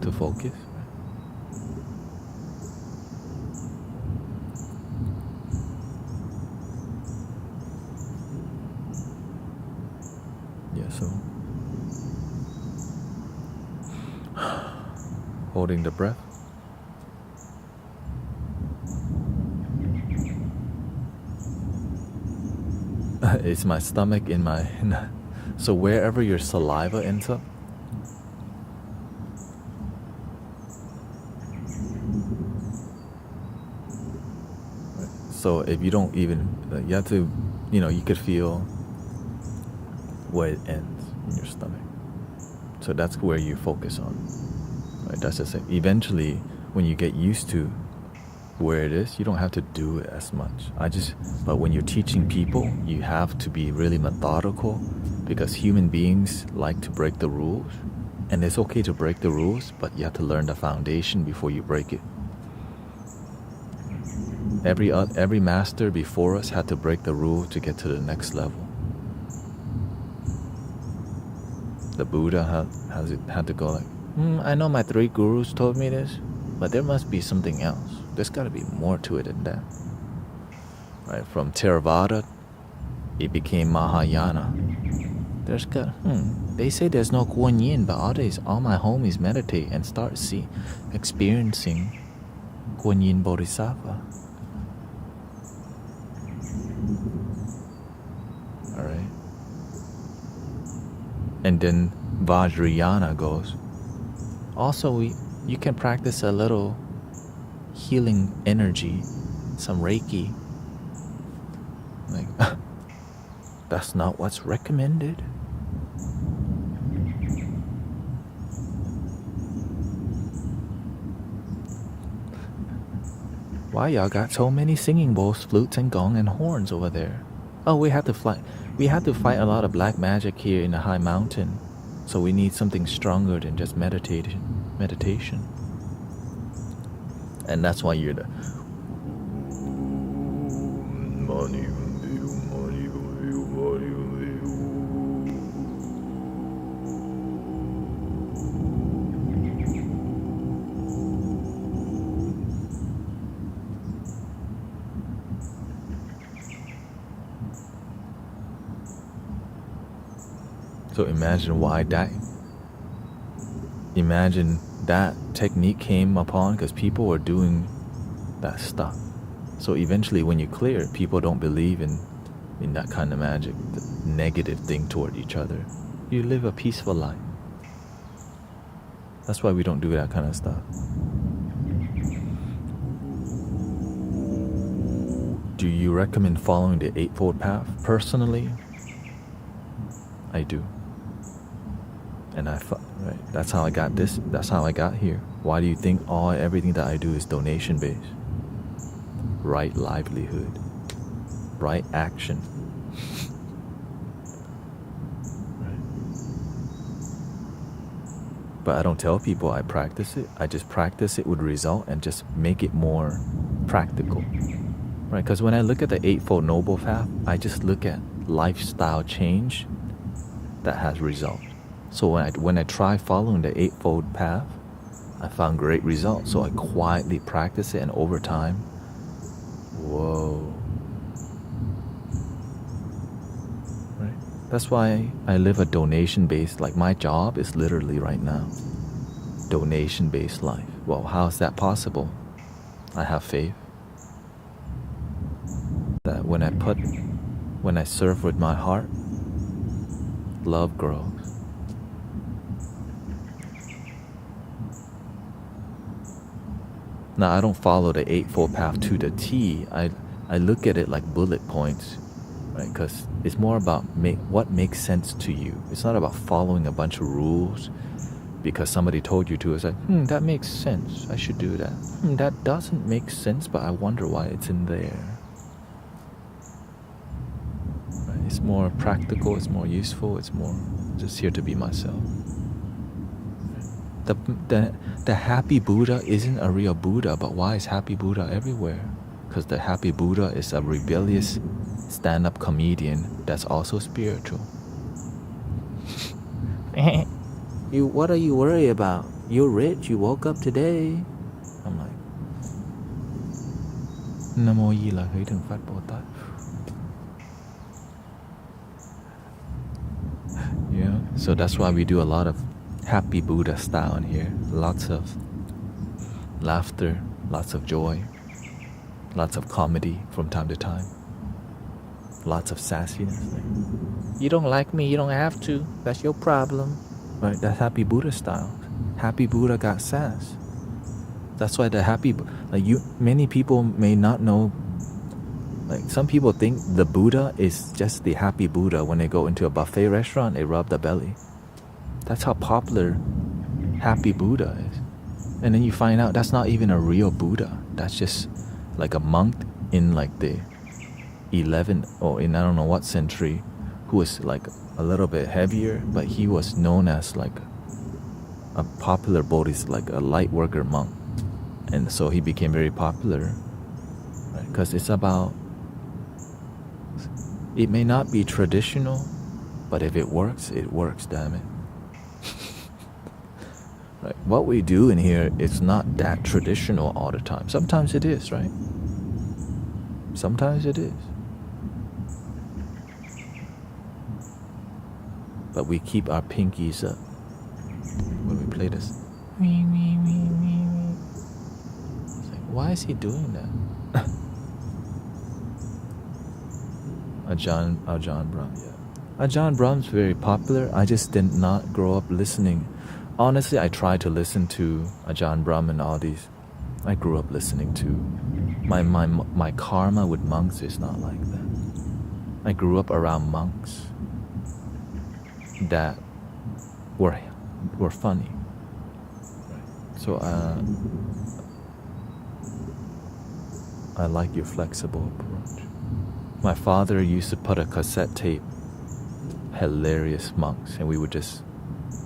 Speaker 1: to focus. Yeah, so holding the breath. It's my stomach in my... So wherever your saliva ends up, so if you don't even... You have to, you could feel where it ends in your stomach. So that's where you focus on. Right, that's just it. Eventually, when you get used to where it is, you don't have to do it as much. But when you're teaching people, you have to be really methodical, because human beings like to break the rules, and it's okay to break the rules, but you have to learn the foundation before you break it. Every master before us had to break the rule to get to the next level. The Buddha had to go like, I know my 3 gurus told me this, but there must be something else. There's got to be more to it than that. Right? From Theravada, it became Mahayana. They say there's no Kuan Yin, but all my homies meditate and start experiencing Kuan Yin Bodhisattva. And then Vajrayana goes. Also, you can practice a little healing energy, some Reiki. Like, that's not what's recommended. Why y'all got so many singing bowls, flutes, and gong and horns over there? Oh, we had to fight a lot of black magic here in the high mountain, so we need something stronger than just meditation. And that's why you're the So imagine that technique came upon because people were doing that stuff. So eventually when you clear it, people don't believe in that kind of magic, the negative thing toward each other. You live a peaceful life. That's why we don't do that kind of stuff. Do you recommend following the Eightfold Path? Personally, I do. And right, that's how I got this. That's how I got here. Why do you think everything that I do is donation based? Right livelihood, right action. Right. But I don't tell people I practice it. I just practice it with result and just make it more practical. Right? Because when I look at the Eightfold Noble Path, I just look at lifestyle change that has results. So when I try following the Eightfold Path, I found great results. So I quietly practice it, and over time, whoa. Right? That's why I live a donation-based, like my job is literally right now, donation-based life. Well, how is that possible? I have faith that when I serve with my heart, love grows. Now, I don't follow the Eightfold Path to the T. I look at it like bullet points, right? Because it's more about what makes sense to you. It's not about following a bunch of rules because somebody told you to. It's like, that makes sense. I should do that. That doesn't make sense, but I wonder why it's in there. Right? It's more practical. It's more useful. It's more just here to be myself. The happy Buddha isn't a real Buddha, but why is happy Buddha everywhere? Because the happy Buddha is a rebellious stand-up comedian that's also spiritual. What are you worried about? You're rich, you woke up today. I'm like, Nam Mô Di Đà Hữu Thượng Phật Bồ Tát. Yeah, so that's why we do a lot of happy Buddha style in here. Lots of laughter, lots of joy, lots of comedy from time to time, lots of sassiness. You don't like me, you don't have to. That's your problem. Right? That's happy Buddha style. Happy Buddha got sass. That's why many people may not know. Like some people think the Buddha is just the happy Buddha. When they go into a buffet restaurant, they rub the belly. That's how popular happy Buddha is. And then you find out that's not even a real Buddha. That's just like a monk in like the 11th or in I don't know what century who was like a little bit heavier, but he was known as like a popular Buddhist, like a light worker monk. And so he became very popular, right? Because it's about, it may not be traditional, but if it works, damn it. Right? What we do in here is not that traditional all the time. Sometimes it is, right? Sometimes it is. But we keep our pinkies up when we play this. It's like, why is he doing that? Ajahn Brahm, yeah. Ajahn Brahm's very popular. I just did not grow up listening. Honestly, I tried to listen to Ajahn Brahm and all these. I grew up listening to. My karma with monks is not like that. I grew up around monks that were funny. So I like your flexible approach. My father used to put a cassette tape, hilarious monks, and we would just,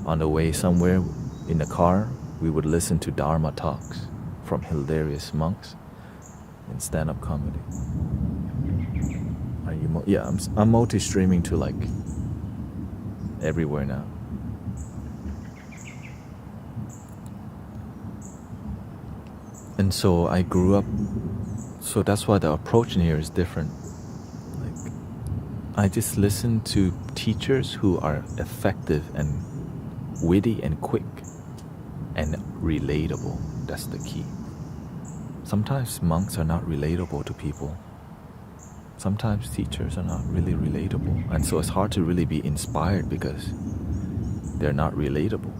Speaker 1: on the way somewhere in the car, we would listen to Dharma talks from hilarious monks and stand-up comedy. Are you? Yeah, I'm multi-streaming to like everywhere now. And so I grew up. So that's why the approach in here is different. Like, I just listen to teachers who are effective and witty and quick and relatable. That's the key. Sometimes monks are not relatable to people. Sometimes teachers are not really relatable. And so it's hard to really be inspired because they're not relatable.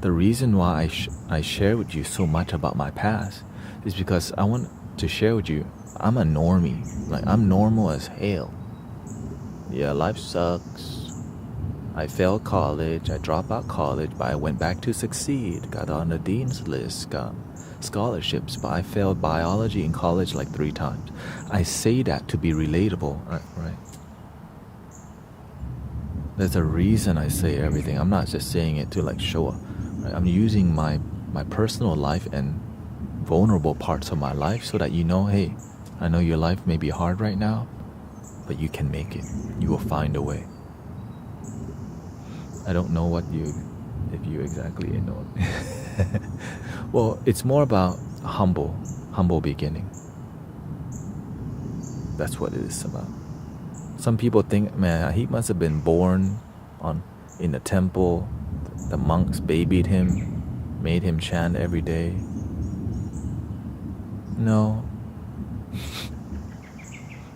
Speaker 1: The reason why I share with you so much about my past is because I want to share with you, I'm a normie. Like, I'm normal as hell. Yeah, life sucks. I failed college, I dropped out college, but I went back to succeed. Got on the dean's list, got scholarships, but I failed biology in college like 3 times. I say that to be relatable, right? There's a reason I say everything. I'm not just saying it to like show up. Right? I'm using my personal life and vulnerable parts of my life so that you know, hey, I know your life may be hard right now, but you can make it. You will find a way. I don't know if you exactly know. Well, it's more about humble beginning. That's what it is about. Some people think, man, he must have been born in a temple. The monks babied him, made him chant every day. No.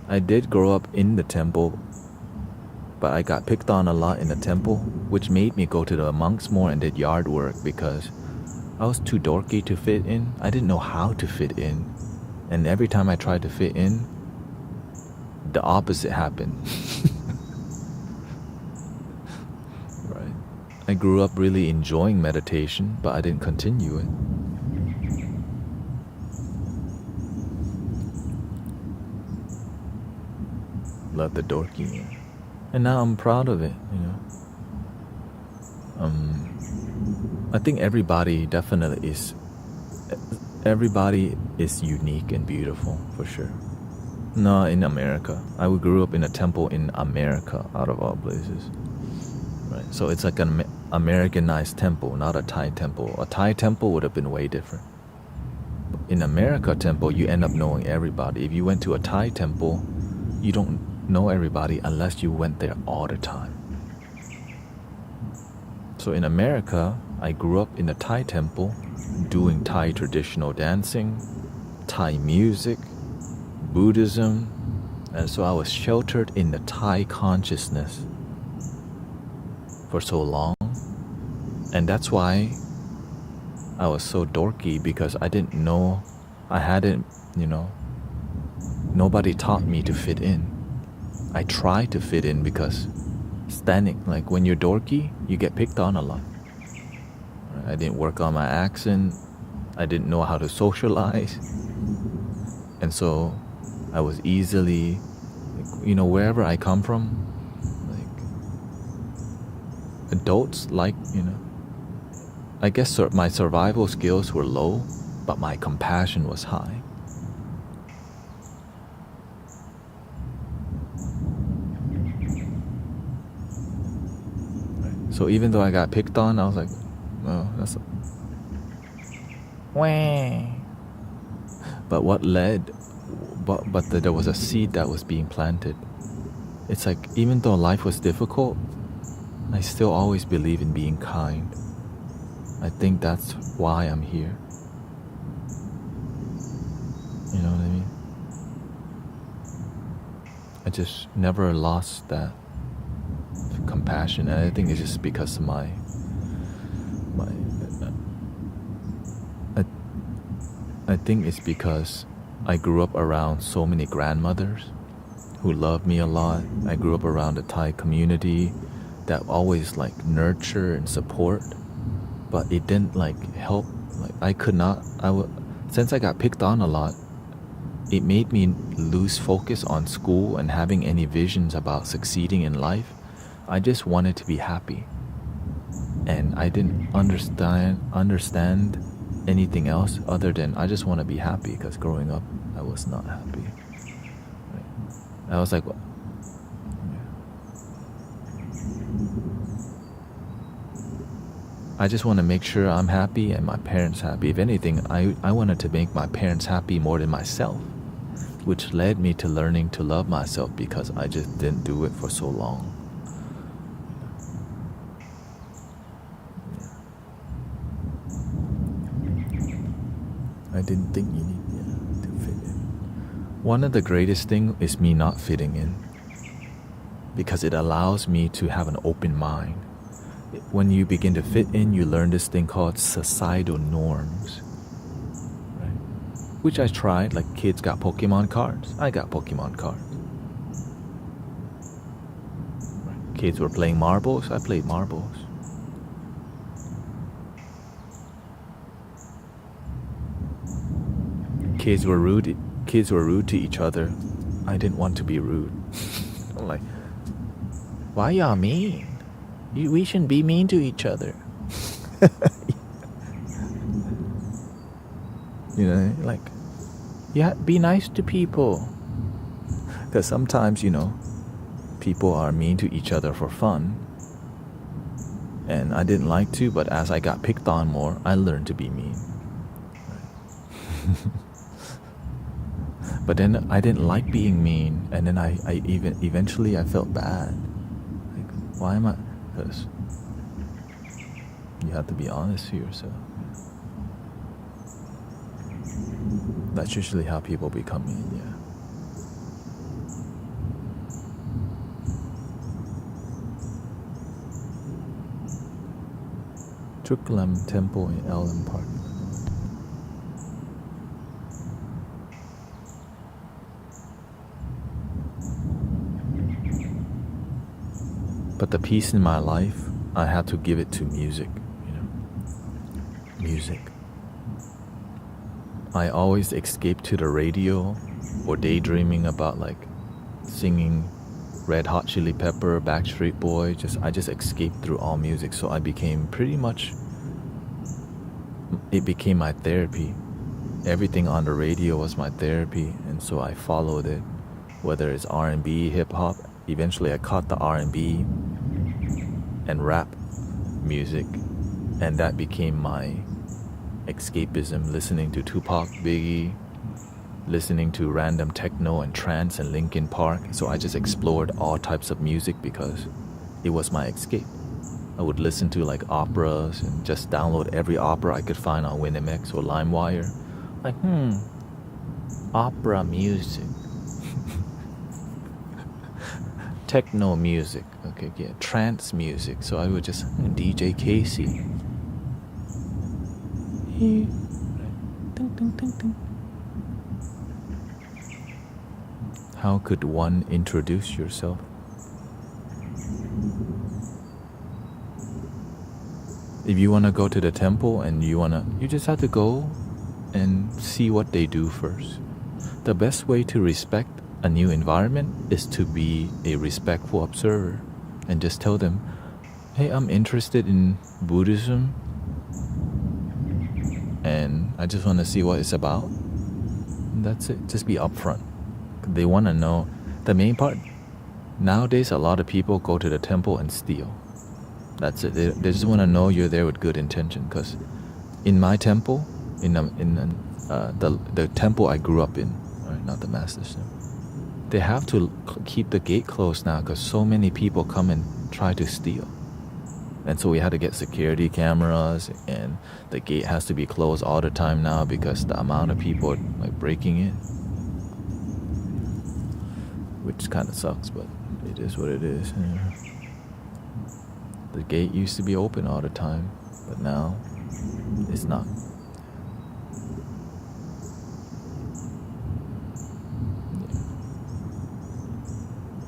Speaker 1: I did grow up in the temple, but I got picked on a lot in the temple, which made me go to the monks more and did yard work because I was too dorky to fit in. I didn't know how to fit in. And every time I tried to fit in, the opposite happened. Right. I grew up really enjoying meditation, but I didn't continue it. Love the dorky, and now I'm proud of it, you know. I think everybody is unique and beautiful, for sure. No, in America. I grew up in a temple in America, out of all places. Right, so it's like an Americanized temple, not a Thai temple. A Thai temple would have been way different. In America temple, you end up knowing everybody. If you went to a Thai temple, you don't know everybody unless you went there all the time. So in America, I grew up in a Thai temple doing Thai traditional dancing, Thai music, Buddhism, and so I was sheltered in the Thai consciousness for so long. And that's why I was so dorky, because I didn't know, nobody taught me to fit in. I tried to fit in because like when you're dorky, you get picked on a lot. I didn't work on my accent. I didn't know how to socialize. And so I was easily, wherever I come from, like adults I guess my survival skills were low, but my compassion was high. So even though I got picked on, I was like, oh, that's a... Wah. But what led, there was a seed that was being planted. It's like, even though life was difficult, I still always believe in being kind. I think that's why I'm here. You know what I mean? I just never lost that compassion, and I think it's just because of my I think it's because I grew up around so many grandmothers who loved me a lot. I grew up around a Thai community that always like nurture and support, but it didn't like help. Like since I got picked on a lot, it made me lose focus on school and having any visions about succeeding in life. I just wanted to be happy, and I didn't understand anything else other than I just want to be happy, because growing up I was not happy. I was like, I just want to make sure I'm happy and my parents happy. If anything, I wanted to make my parents happy more than myself, which led me to learning to love myself, because I just didn't do it for so long. I didn't think you need to fit in. One of the greatest things is me not fitting in, because it allows me to have an open mind. When you begin to fit in, you learn this thing called societal norms, right? Which I tried. Like, kids got Pokemon cards, I got Pokemon cards. Right? Kids were playing marbles, I played marbles. Kids were rude to each other, I didn't want to be rude. I'm like, why y'all mean? We shouldn't be mean to each other. You know, like, yeah, be nice to people. Because sometimes, you know, people are mean to each other for fun. And I didn't like to, but as I got picked on more, I learned to be mean. But then I didn't like being mean, and then I eventually felt bad. Like, why am I? Because you have to be honest to yourself. That's usually how people become mean, yeah. Truklam Temple in Elm Park. But the peace in my life, I had to give it to music, you know. Music. I always escape to the radio or daydreaming about like singing Red Hot Chili Pepper, Backstreet Boy. I just escaped through all music. So I became it became my therapy. Everything on the radio was my therapy, and so I followed it. Whether it's R&B, hip hop, eventually I caught the R&B and rap music, and that became my escapism. Listening to Tupac, Biggie, listening to random techno and trance and Linkin Park. So I just explored all types of music because it was my escape. I would listen to like operas and just download every opera I could find on WinMX or LimeWire. Like, opera music. Techno music, okay, yeah, trance music. So I would just DJ Casey. How could one introduce yourself? If you want to go to the temple and you just have to go and see what they do first. The best way to respect a new environment is to be a respectful observer and just tell them, hey, I'm interested in Buddhism and I just want to see what it's about. And that's it. Just be upfront. They want to know. The main part, nowadays a lot of people go to the temple and steal. That's it. They just want to know you're there with good intention. Because in my temple, the temple I grew up in, right, not the master's temple, they have to keep the gate closed now because so many people come and try to steal. And so we had to get security cameras, and the gate has to be closed all the time now because the amount of people like breaking in. Which kind of sucks, but it is what it is. Yeah. The gate used to be open all the time, but now it's not.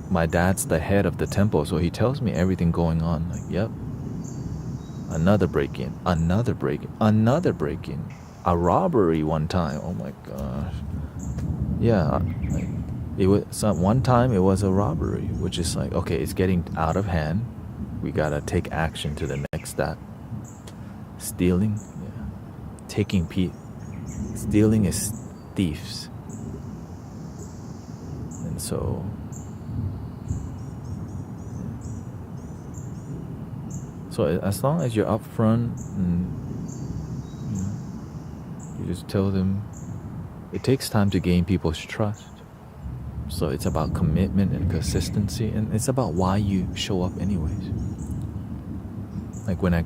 Speaker 1: My dad's the head of the temple, so he tells me everything going on. Like, yep, another break-in, another break-in, another break-in, a robbery one time. Oh my gosh. Yeah, it was one time it was a robbery, which is like, okay, it's getting out of hand. We gotta take action to the next step. Stealing, yeah. Stealing is thieves, and so. So as long as you're upfront and you just tell them, it takes time to gain people's trust. So it's about commitment and consistency, and it's about why you show up anyways. Like when I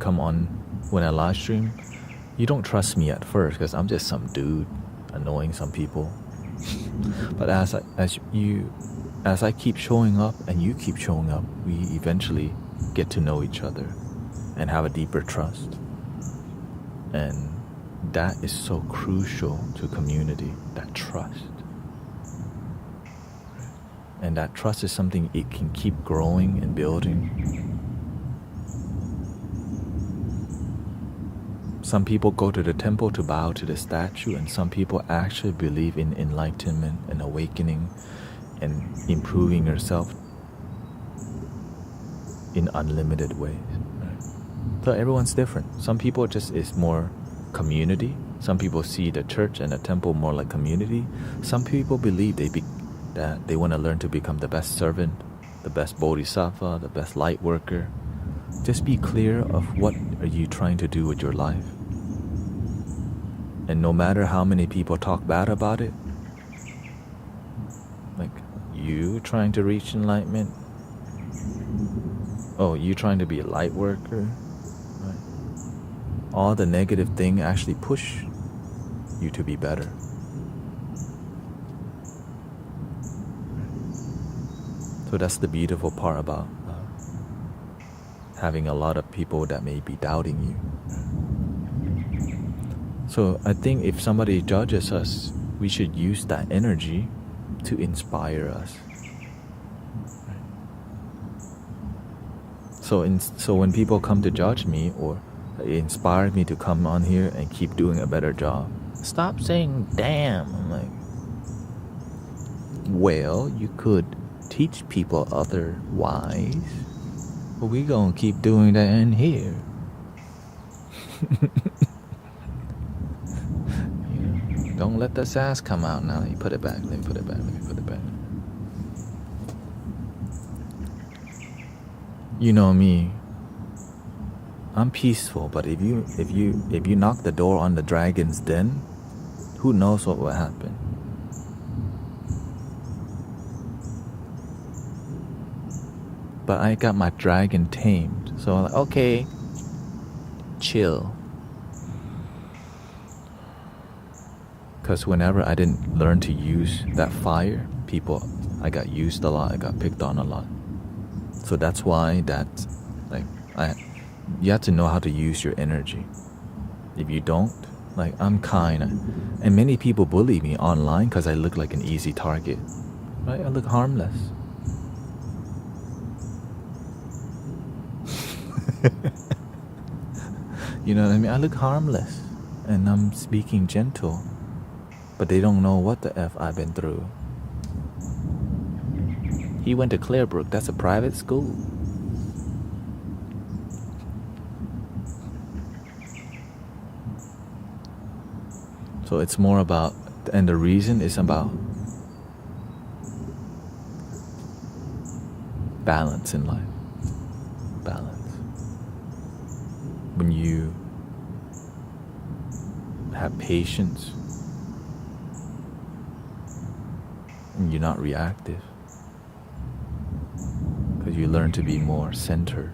Speaker 1: live stream, you don't trust me at first because I'm just some dude annoying some people. But as I keep showing up and you keep showing up, we eventually get to know each other and have a deeper trust. And that is so crucial to community, that trust. And that trust is something it can keep growing and building. Some people go to the temple to bow to the statue, and some people actually believe in enlightenment and awakening and improving yourself in unlimited ways. So everyone's different. Some people just is more community. Some people see the church and the temple more like community. Some people believe that they want to learn to become the best servant, the best bodhisattva, the best light worker. Just be clear of what are you trying to do with your life. And no matter how many people talk bad about it, like you trying to reach enlightenment, oh, you trying to be a light worker, right? All the negative thing actually push you to be better. So that's the beautiful part about having a lot of people that may be doubting you. So I think if somebody judges us, we should use that energy to inspire us. So when people come to judge me or inspire me to come on here and keep doing a better job, stop saying damn. I'm like, well, you could teach people otherwise, but we gonna keep doing that in here. Don't let the sass come out now. You put it back. Let me put it back. You know me. I'm peaceful, but if you knock the door on the dragon's den, who knows what will happen? But I got my dragon tamed, so I'm like, okay, chill. Because whenever I didn't learn to use that fire, I got used a lot, I got picked on a lot. So that's why you have to know how to use your energy. If you don't, like I'm kind, and many people bully me online because I look like an easy target. Right? I look harmless. You know what I mean? I look harmless, and I'm speaking gentle, but they don't know what the F I've been through. He went to Clearbrook. That's a private school. So it's more about, and the reason is about balance in life. Balance. When you have patience and you're not reactive, because you learn to be more centered.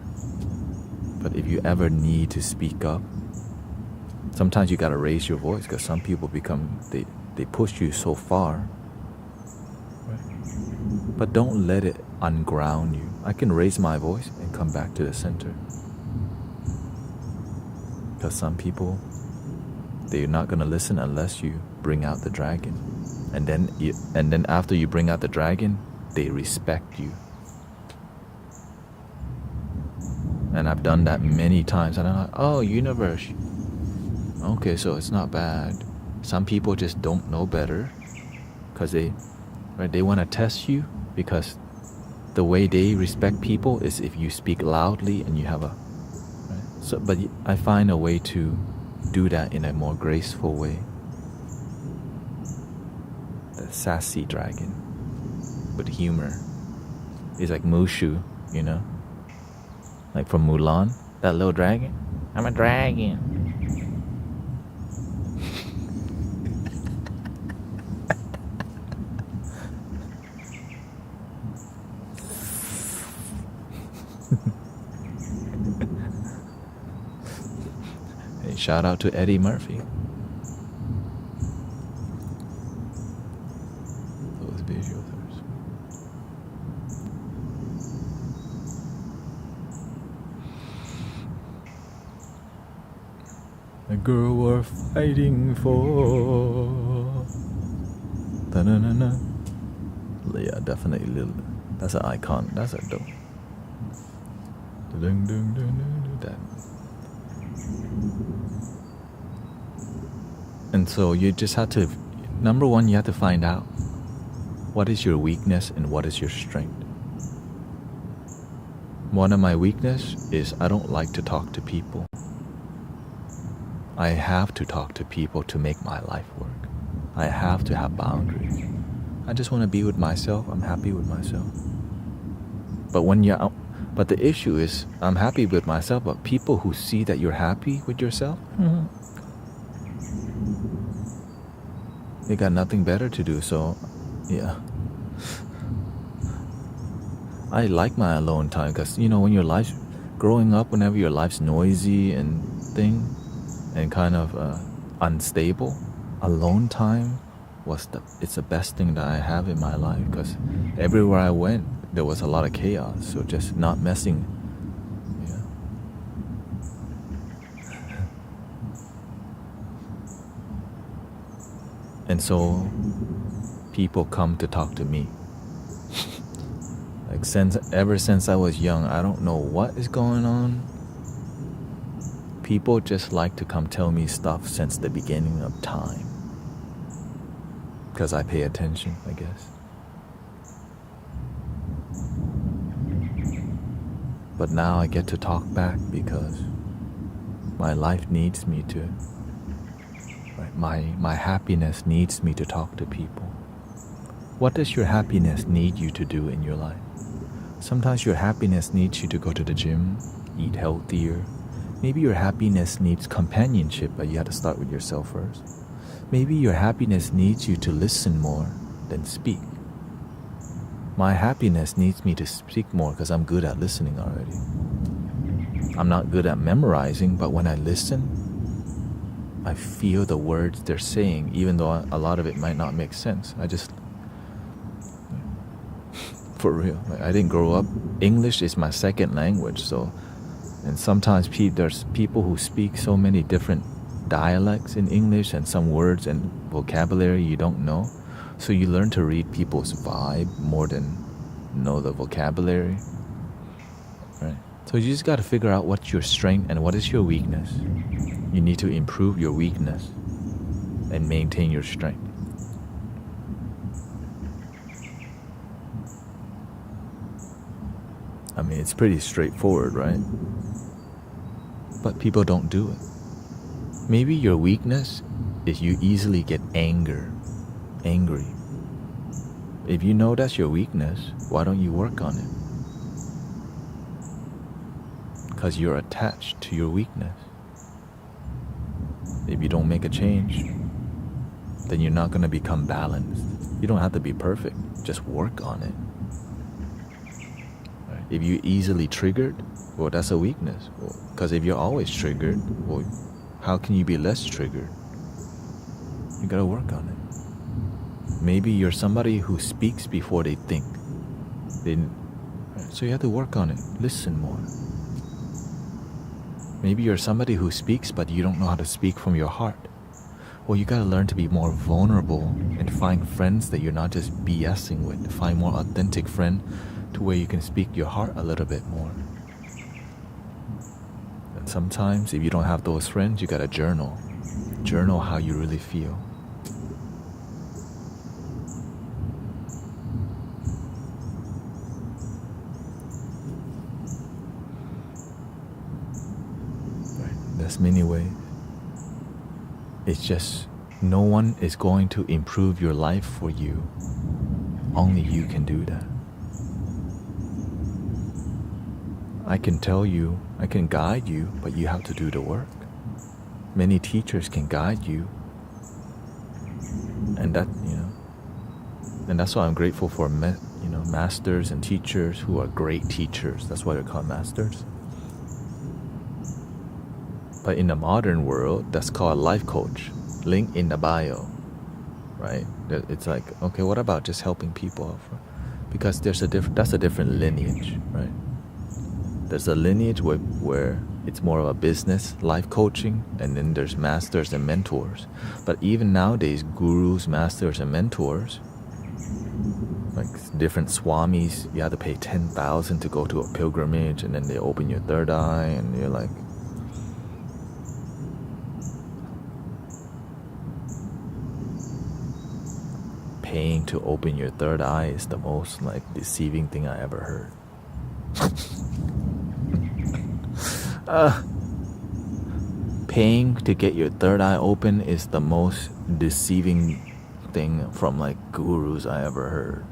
Speaker 1: But if you ever need to speak up, sometimes you gotta raise your voice, because some people they push you so far. Right? But don't let it unground you. I can raise my voice and come back to the center. Because some people, they're not gonna listen unless you bring out the dragon, and then after you bring out the dragon, they respect you. And I've done that many times, and I'm like, oh, universe, okay, so it's not bad. Some people just don't know better, because they want to test you, because the way they respect people is if you speak loudly and you have a so. But I find a way to do that in a more graceful way. The sassy dragon with humor is like Mushu, you know, like from Mulan, that little dragon. I'm a dragon. Hey, shout out to Eddie Murphy. Those visuals. The girl we're fighting for. Da-na-na-na. Yeah, definitely little. That's an icon. That's a dope. That. And so you just have to, number one, you have to find out what is your weakness and what is your strength. One of my weaknesses is I don't like to talk to people. I have to talk to people to make my life work. I have to have boundaries. I just want to be with myself. I'm happy with myself. But the issue is, I'm happy with myself, but people who see that you're happy with yourself, they got nothing better to do. So, yeah. I like my alone time, because, you know, when your life's growing up, whenever your life's noisy and kind of unstable, alone time it's the best thing that I have in my life, because everywhere I went, there was a lot of chaos. So just not messing. Yeah. And so people come to talk to me. Like ever since I was young, I don't know what is going on. People just like to come tell me stuff since the beginning of time. Because I pay attention, I guess. But now I get to talk back because my life needs me to. Right? My happiness needs me to talk to people. What does your happiness need you to do in your life? Sometimes your happiness needs you to go to the gym, eat healthier. Maybe your happiness needs companionship, but you have to start with yourself first. Maybe your happiness needs you to listen more than speak. My happiness needs me to speak more because I'm good at listening already. I'm not good at memorizing, but when I listen, I feel the words they're saying, even though a lot of it might not make sense. I just, for real, I didn't grow up. English is my second language, so, and sometimes there's people who speak so many different dialects in English and some words and vocabulary you don't know. So you learn to read people's vibe more than know the vocabulary, right? So you just got to figure out what's your strength and what is your weakness. You need to improve your weakness and maintain your strength. I mean, it's pretty straightforward, right? But people don't do it. Maybe your weakness is you easily get angry. If you know that's your weakness, why don't you work on it? Because you're attached to your weakness. If you don't make a change, then you're not going to become balanced. You don't have to be perfect. Just work on it. Right? If you're easily triggered, well, that's a weakness. Because if you're always triggered, well, how can you be less triggered? You got to work on it. Maybe you're somebody who speaks before they think. So you have to work on it. Listen more. Maybe you're somebody who speaks, but you don't know how to speak from your heart. Well, you gotta learn to be more vulnerable and find friends that you're not just BSing with. Find more authentic friend to where you can speak your heart a little bit more. And sometimes if you don't have those friends, you gotta journal. Journal how you really feel. There's many ways. It's just no one is going to improve your life for you. Only you can do that. I can tell you, I can guide you, but you have to do the work. Many teachers can guide you, and that, and that's why I'm grateful for masters and teachers who are great teachers. That's why they're called masters. But in the modern world, that's called a life coach. Link in the bio, right? It's like, okay, what about just helping people? Because that's a different lineage, right? There's a lineage where it's more of a business, life coaching, and then there's masters and mentors. But even nowadays, gurus, masters, and mentors, like different swamis, you have to pay 10,000 to go to a pilgrimage, and then they open your third eye, and you're like, paying to open your third eye is the most deceiving thing I ever heard. Paying to get your third eye open is the most deceiving thing from gurus I ever heard.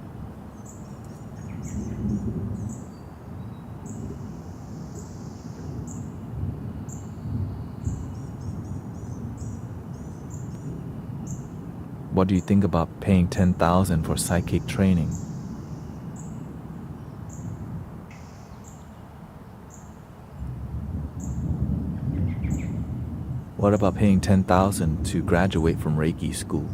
Speaker 1: What do you think about paying 10,000 for psychic training? What about paying 10,000 to graduate from Reiki school?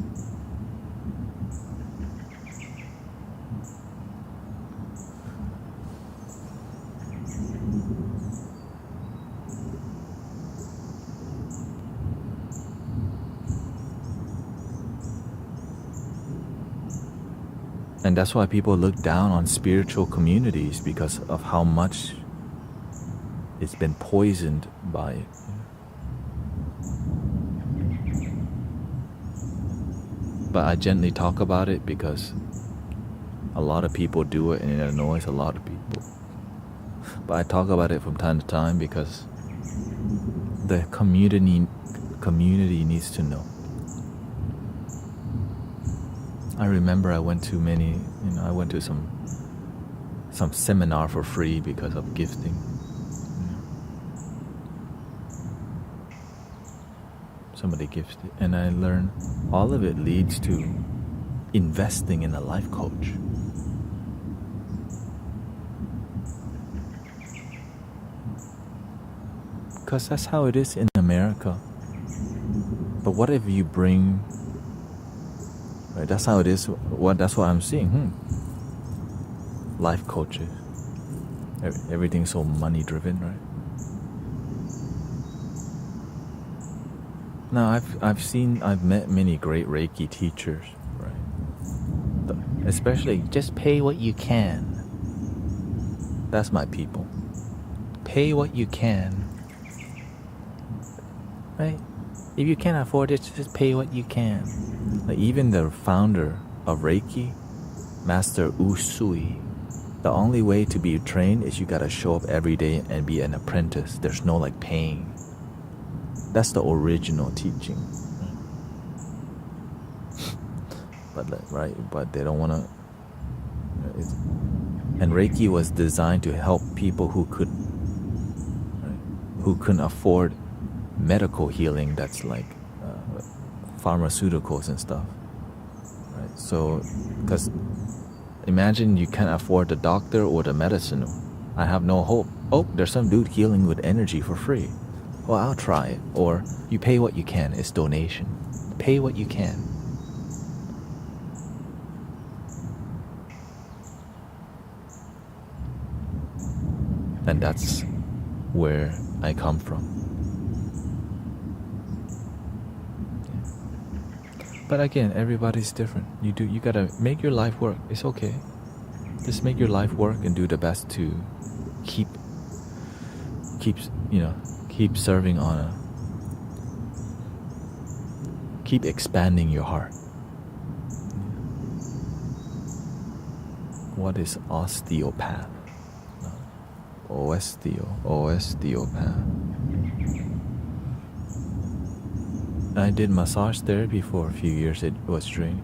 Speaker 1: And that's why people look down on spiritual communities, because of how much it's been poisoned by it. But I gently talk about it because a lot of people do it and it annoys a lot of people. But I talk about it from time to time because the community needs to know. I remember I went to some seminar for free because of gifting. Somebody gifted, and I learned all of it leads to investing in a life coach. Because that's how it is in America. But what if you bring, right? That's how it is. That's what I'm seeing. Life coaches. Everything's so money driven, right? Now I've met many great Reiki teachers, right? Especially just pay what you can. That's my people. Pay what you can. Right? If you can't afford it, just pay what you can. Like even the founder of Reiki, Master Usui, the only way to be trained is you gotta show up every day and be an apprentice. There's no paying. That's the original teaching. But they don't wanna. And Reiki was designed to help people who couldn't afford medical healing, that's pharmaceuticals and stuff, right? So because imagine you can't afford the doctor or the medicine. I have no hope. Oh, there's some dude healing with energy for free. Well, I'll try it. Or you pay what you can. It's donation. Pay what you can. And where I come from. But again, everybody's different. You gotta make your life work. It's okay. Just make your life work and do the best to keep serving on keep expanding your heart. What is osteopath? Osteopath. I did massage therapy for a few years. It was draining.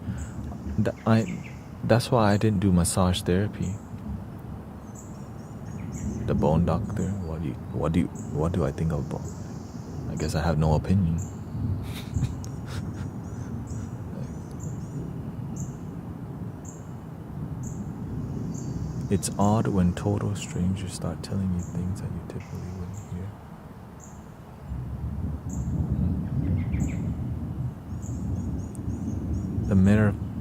Speaker 1: That's why I didn't do massage therapy. The bone doctor. What do I think of bone? I guess I have no opinion. It's odd when total strangers start telling you things that you typically wouldn't hear. The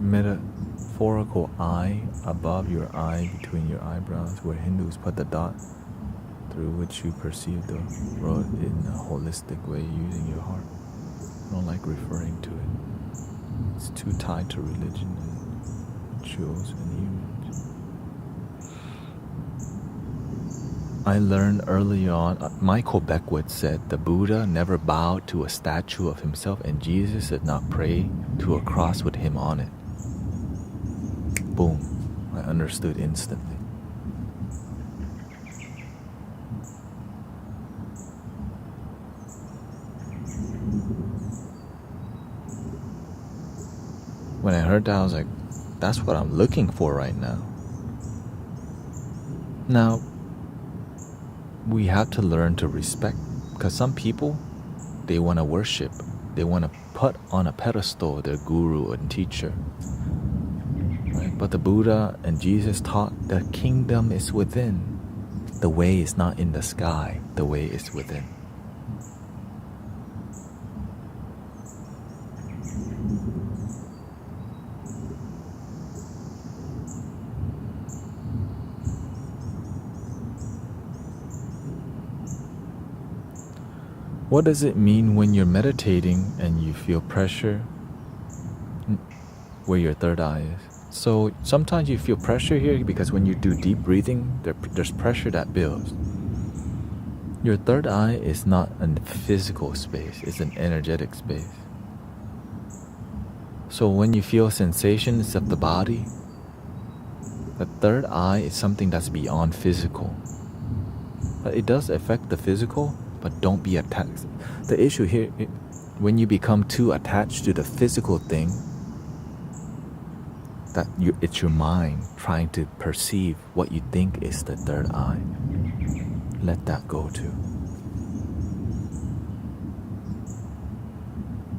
Speaker 1: metaphorical eye above your eye, between your eyebrows, where Hindus put the dot through which you perceive the world in a holistic way using your heart. I don't like referring to it. It's too tied to religion and rituals and image. I learned early on, Michael Beckwith said, the Buddha never bowed to a statue of himself, and Jesus did not pray to a cross with him on it. Boom. I understood instantly. When I heard that, I was like, that's what I'm looking for right now. Now, we have to learn to respect, because some people, they want to worship. They want to put on a pedestal their guru and teacher. Right? But the Buddha and Jesus taught the kingdom is within. The way is not in the sky. The way is within. What does it mean when you're meditating and you feel pressure where your third eye is? So sometimes you feel pressure here because when you do deep breathing, there's pressure that builds. Your third eye is not a physical space, it's an energetic space. So when you feel sensations of the body, the third eye is something that's beyond physical. But it does affect the physical, but don't be attached. The issue here, when you become too attached to the physical thing, it's your mind trying to perceive what you think is the third eye. Let that go too.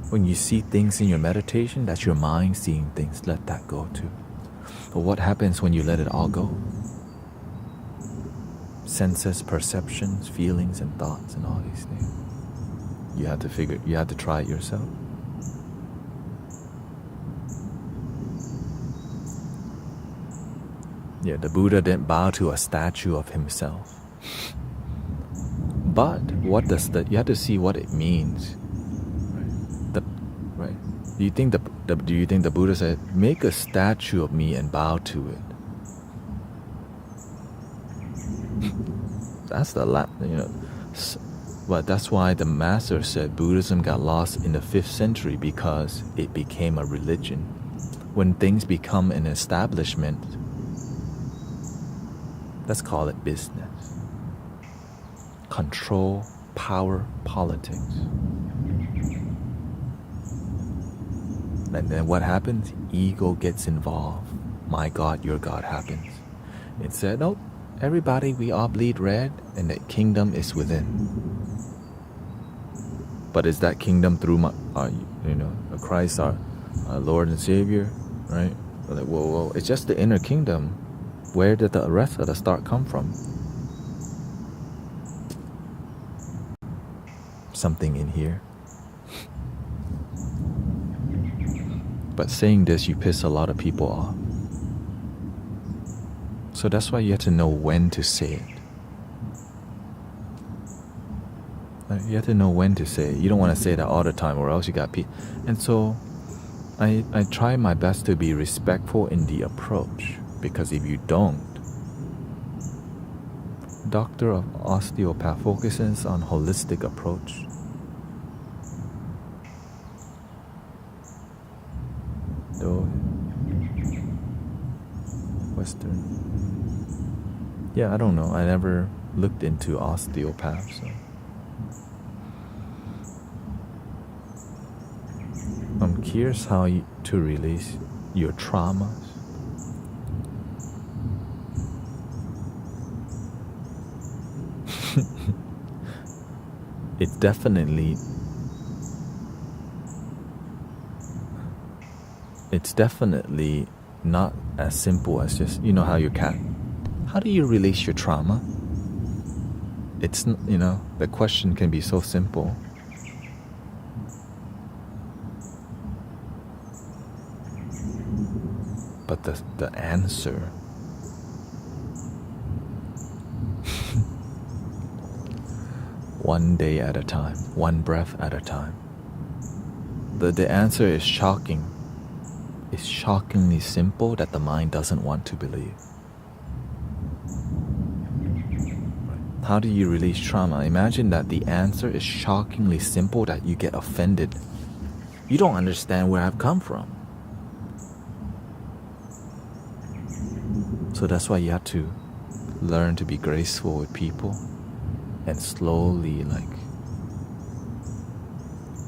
Speaker 1: When you see things in your meditation, that's your mind seeing things. Let that go too. But what happens when you let it all go? Senses, perceptions, feelings, and thoughts, and all these things. You have to try it yourself. Yeah, the Buddha didn't bow to a statue of himself. But you have to see what it means. Right? Do you think the Buddha said, make a statue of me and bow to it? That's but that's why the master said Buddhism got lost in the 5th century, because it became a religion. When things become an establishment, let's call it business. Control, power, politics. And then what happens? Ego gets involved. My God, your God happens. It said, nope. Everybody, we all bleed red, and the kingdom is within. But is that kingdom through Christ, our Lord and Savior, right? We're like, whoa, it's just the inner kingdom. Where did the rest of the start come from? Something in here. But saying this, you piss a lot of people off. So that's why you have to know when to say it. You have to know when to say it. You don't want to say that all the time, or else you got people. And so I try my best to be respectful in the approach, because if you don't, Doctor of Osteopath focuses on holistic approach. Though Western. Yeah, I don't know. I never looked into osteopaths. So. I'm curious how to release your traumas. It's definitely not as simple as just, you know, how your cat. How do you release your trauma? It's, you know, the question can be so simple. But the answer, one day at a time, one breath at a time. The answer is shocking. It's shockingly simple that the mind doesn't want to believe. How do you release trauma? Imagine that the answer is shockingly simple that you get offended. You don't understand where I've come from. So that's why you have to learn to be graceful with people and slowly, like,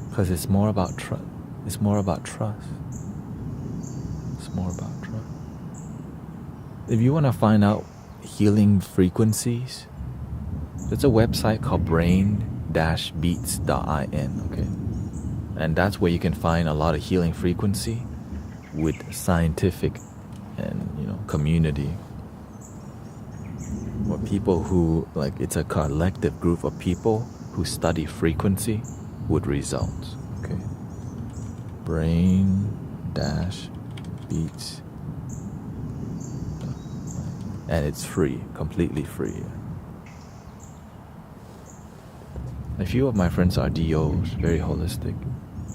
Speaker 1: because it's more about trust. It's more about trust. It's more about trust. If you want to find out healing frequencies, there's a website called brain-beats.in, okay? And that's where you can find a lot of healing frequency with scientific and, you know, community. Or people who, like, it's a collective group of people who study frequency with results, okay? Brain-beats. And it's free, completely free. A few of my friends are DOs, very holistic.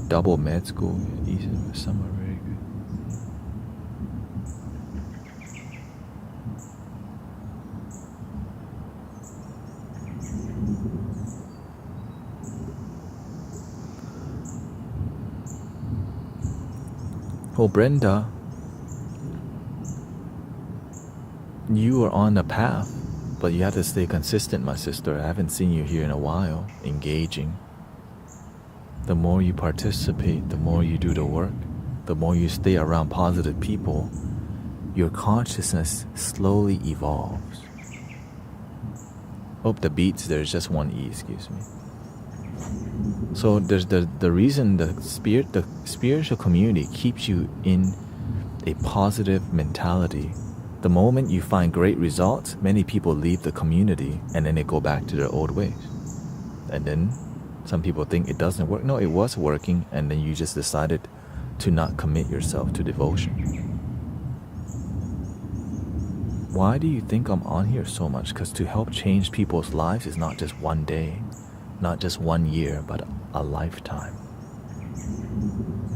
Speaker 1: Double med school, some are very good. Oh, Brenda, you are on the path, but you have to stay consistent, my sister. I haven't seen you here in a while, engaging. The more you participate, the more you do the work, the more you stay around positive people, your consciousness slowly evolves. Oh, the beats, there's just one E, excuse me. So there's the reason the spiritual community keeps you in a positive mentality. The moment you find great results, many people leave the community and then they go back to their old ways. And then some people think it doesn't work. No, it was working, and then you just decided to not commit yourself to devotion. Why do you think I'm on here so much? Because to help change people's lives is not just one day, not just 1 year, but a lifetime.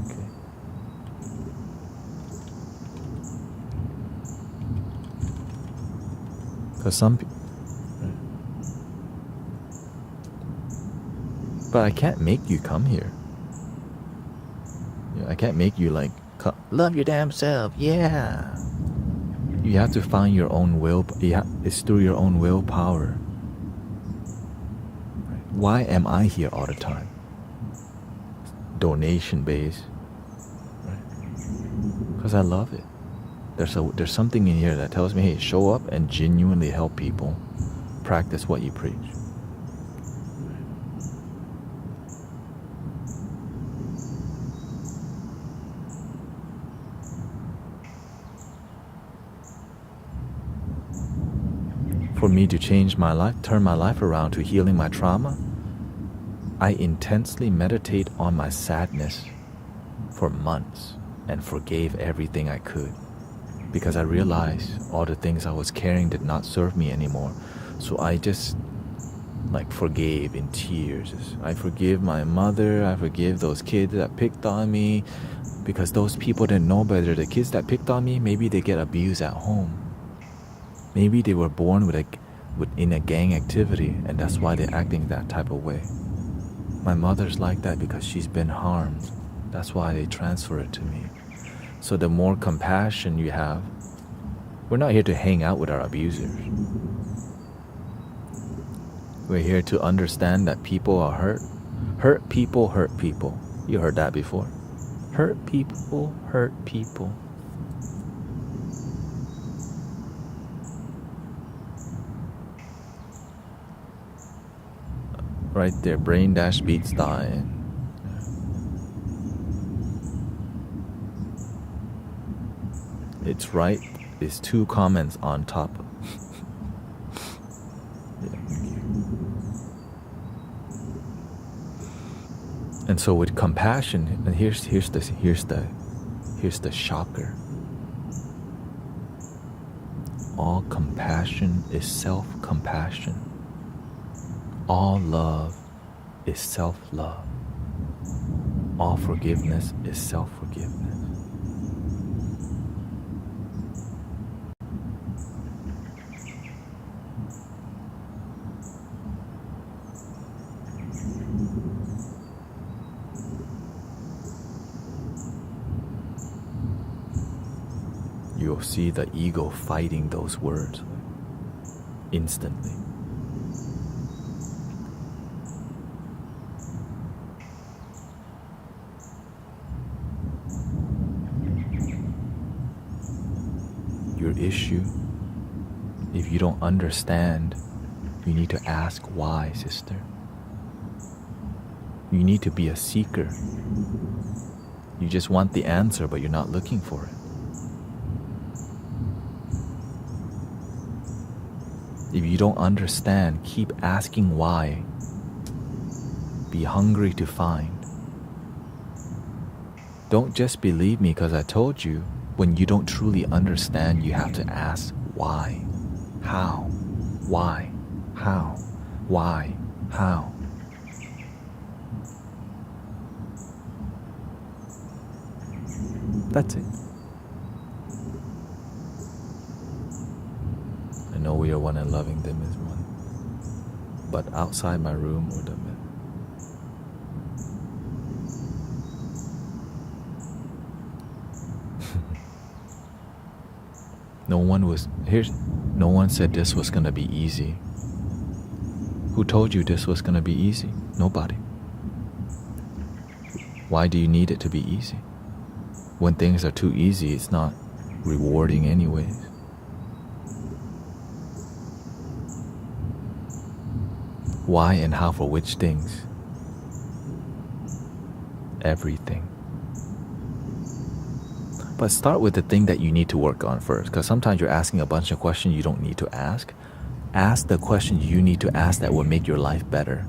Speaker 1: Okay. Because some people, but I can't make you come here. I can't make you like, love your damn self, yeah. You have to find your own will. It's through your own willpower. Why am I here all the time? Donation based. Because I love it. There's something in here that tells me, hey, show up and genuinely help people. Practice what you preach. For me to change my life, turn my life around to healing my trauma, I intensely meditate on my sadness for months and forgave everything I could, because I realized all the things I was carrying did not serve me anymore. So I just like forgave in tears. I forgive my mother, I forgive those kids that picked on me, because those people didn't know better. The kids that picked on me, maybe they get abused at home. Maybe they were born in a gang activity, and that's why they're acting that type of way. My mother's like that because she's been harmed. That's why they transfer it to me. So the more compassion you have, we're not here to hang out with our abusers. We're here to understand that people are hurt. Hurt people hurt people. You heard that before. Hurt people hurt people. Right there, brain dash beats dying. It's right. It's 2 comments on top. And so with compassion, and here's the shocker. All compassion is self-compassion. All love is self-love. All forgiveness is self-forgiveness. You'll see the ego fighting those words instantly. Your issue, if you don't understand, you need to ask why, sister. You need to be a seeker. You just want the answer, but you're not looking for it. If you don't understand, keep asking why. Be hungry to find. Don't just believe me because I told you. When you don't truly understand, you have to ask why. How? Why? How? Why? How? That's it. I know we are one and loving them as one. But outside my room or the no one said this was gonna be easy. Who told you this was gonna be easy? Nobody. Why do you need it to be easy? When things are too easy, it's not rewarding anyways. Why and how for which things? Everything. But start with the thing that you need to work on first, because sometimes you're asking a bunch of questions you don't need to ask. Ask the questions you need to ask that will make your life better.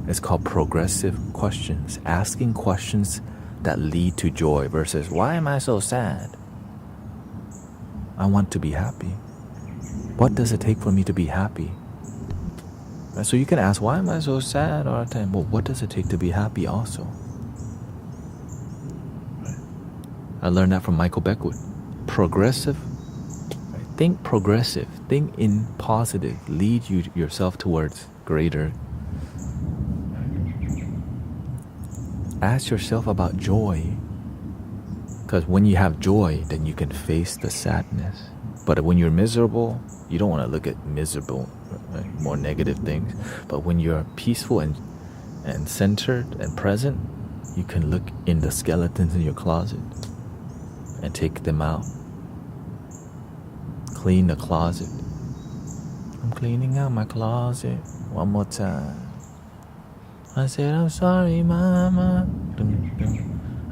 Speaker 1: It's called progressive questions. Asking questions that lead to joy versus, why am I so sad? I want to be happy. What does it take for me to be happy? Right, so you can ask, why am I so sad all the time? Well, what does it take to be happy also? Right. I learned that from Michael Beckwith. Progressive. Right? Think progressive. Think in positive. Lead yourself towards greater. Ask yourself about joy. Because when you have joy, then you can face the sadness. But when you're miserable, you don't want to look at miserable, right, more negative things. But when you're peaceful and centered and present, you can look in the skeletons in your closet and take them out. Clean the closet. I'm cleaning out my closet one more time. I said, I'm sorry, mama.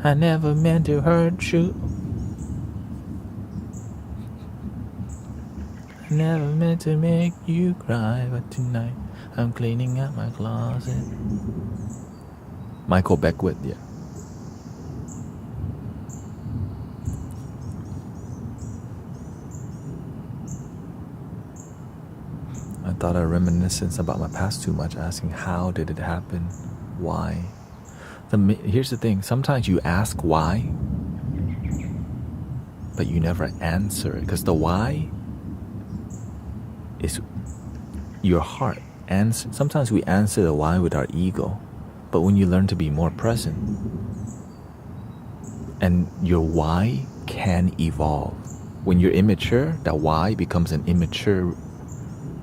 Speaker 1: I never meant to hurt you. I never meant to make you cry, but tonight I'm cleaning out my closet. Michael Beckwith, yeah. thought of reminiscence about my past too much, asking how did it happen, why. Here's the thing, sometimes you ask why, but you never answer it, because the why is your heart. And sometimes we answer the why with our ego, but when you learn to be more present, and your why can evolve. When you're immature, that why becomes an immature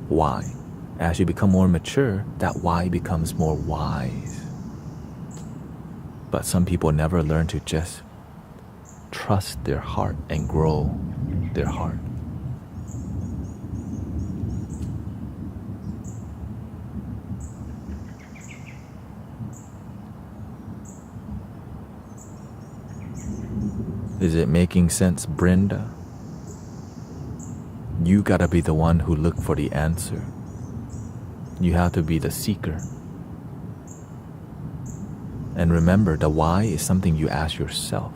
Speaker 1: why. As you become more mature, that why becomes more wise. But some people never learn to just trust their heart and grow their heart. Is it making sense, Brenda? You gotta be the one who look for the answer. You have to be the seeker. And remember, the why is something you ask yourself.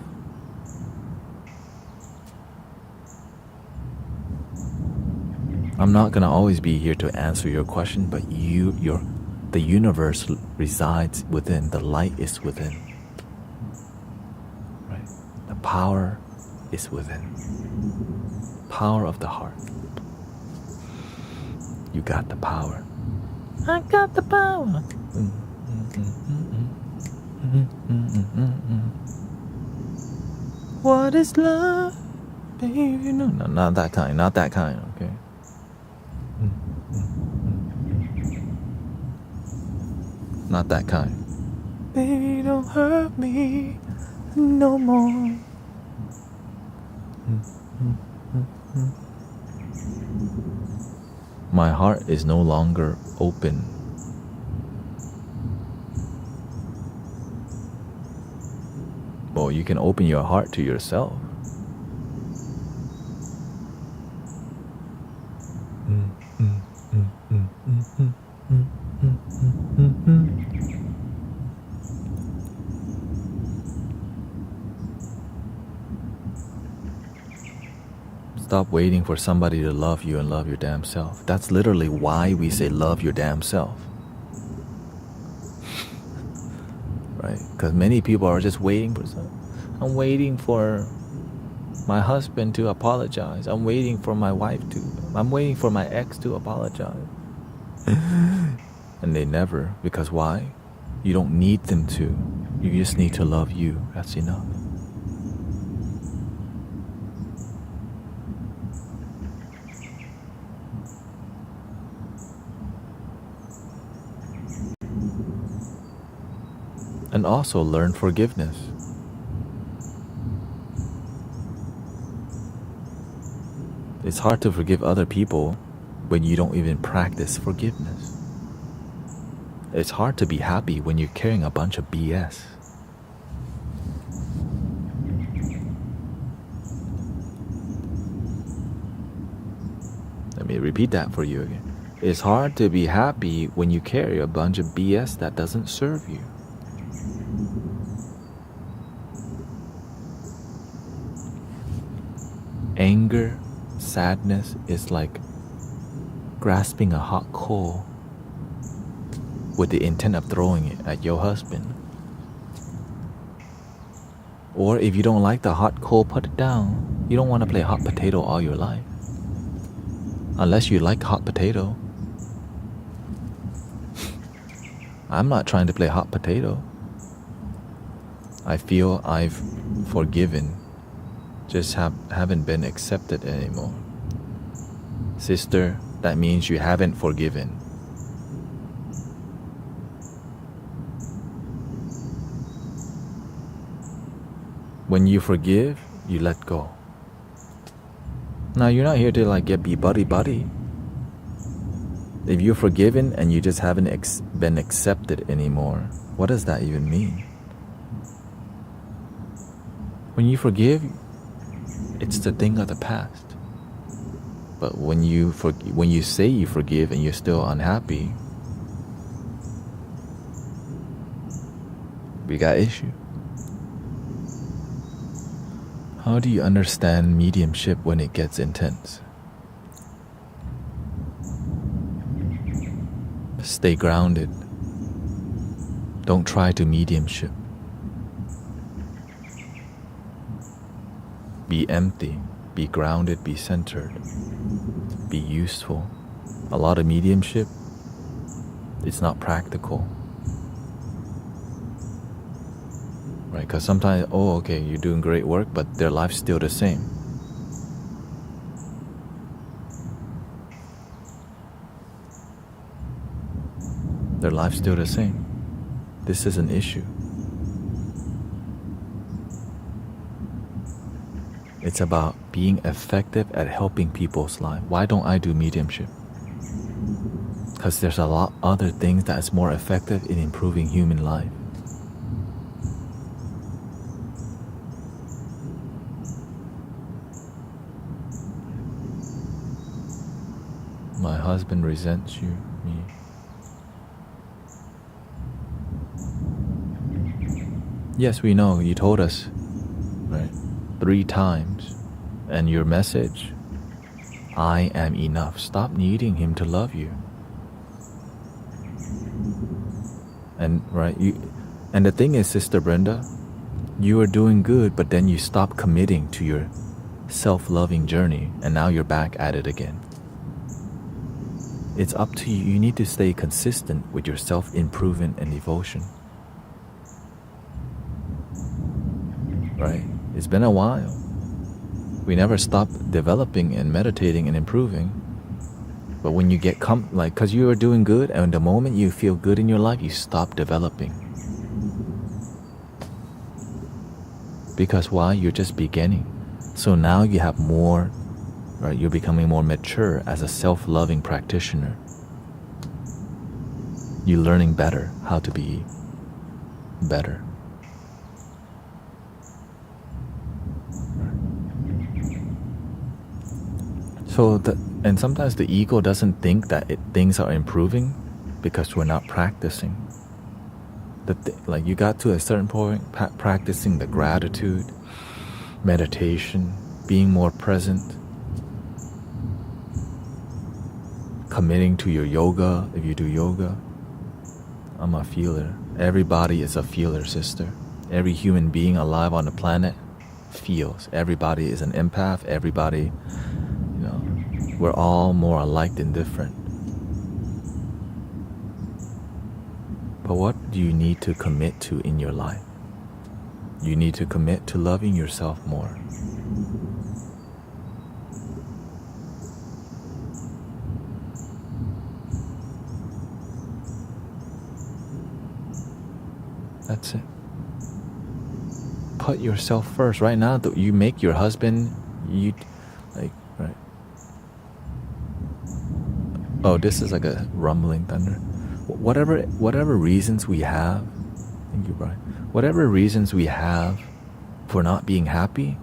Speaker 1: I'm not gonna always be here to answer your question, but the universe resides within. The light is within. Right? The power is within. Power of the heart. You got the power. I got the power. What is love, baby? No, not that kind. Not that kind. Okay. Not that kind. Baby, don't hurt me no more. My heart is no longer open. Well, you can open your heart to yourself. Stop waiting for somebody to love you and love your damn self. That's literally why we say love your damn self. Right? Because many people are just waiting for something. I'm waiting for my husband to apologize. I'm waiting for my wife to. I'm waiting for my ex to apologize. And they never. Because why? You don't need them to. You just need to love you. That's enough. And also learn forgiveness. It's hard to forgive other people when you don't even practice forgiveness. It's hard to be happy when you're carrying a bunch of BS. Let me repeat that for you again. It's hard to be happy when you carry a bunch of BS that doesn't serve you. Anger, sadness is like grasping a hot coal with the intent of throwing it at your husband. Or if you don't like the hot coal, put it down. You don't want to play hot potato all your life. Unless you like hot potato. I'm not trying to play hot potato. I feel I've forgiven. Just haven't been accepted anymore. Sister, that means you haven't forgiven. When you forgive, you let go. Now you're not here to be buddy. If you're forgiven and you just haven't been accepted anymore, what does that even mean? When you forgive, it's the thing of the past. But when you say you forgive and you're still unhappy, we got issue. How do you understand mediumship when it gets intense? Stay grounded. Don't try to mediumship. Be empty, be grounded, be centered, be useful. A lot of mediumship, it's not practical. Right? Because sometimes, oh, okay, you're doing great work, but their life's still the same. Their life's still the same. This is an issue. It's about being effective at helping people's life. Why don't I do mediumship? Because there's a lot other things that's more effective in improving human life. My husband resents you, me. Yes, we know, you told us, right? 3 times. And your message, I am enough. Stop needing him to love you. And right, and the thing is, Sister Brenda, you are doing good, but then you stop committing to your self-loving journey, and now you're back at it again. It's up to you. You need to stay consistent with your self-improvement and devotion. Right? It's been a while. We never stop developing and meditating and improving. But when you get because you are doing good, and the moment you feel good in your life, you stop developing. Because why? You're just beginning. So now you have more, right? You're becoming more mature as a self-loving practitioner. You're learning better how to be better. So and sometimes the ego doesn't think that things are improving because we're not practicing. Like you got to a certain point, practicing the gratitude, meditation, being more present, committing to your yoga if you do yoga. I'm a feeler. Everybody is a feeler, sister. Every human being alive on the planet feels. Everybody is an empath. Everybody, we're all more alike than different. But what do you need to commit to in your life? You need to commit to loving yourself more. That's it. Put yourself first. Right now, you make your husband, right? Oh, this is like a rumbling thunder. Whatever reasons we have, thank you, Brian. Whatever reasons we have for not being happy,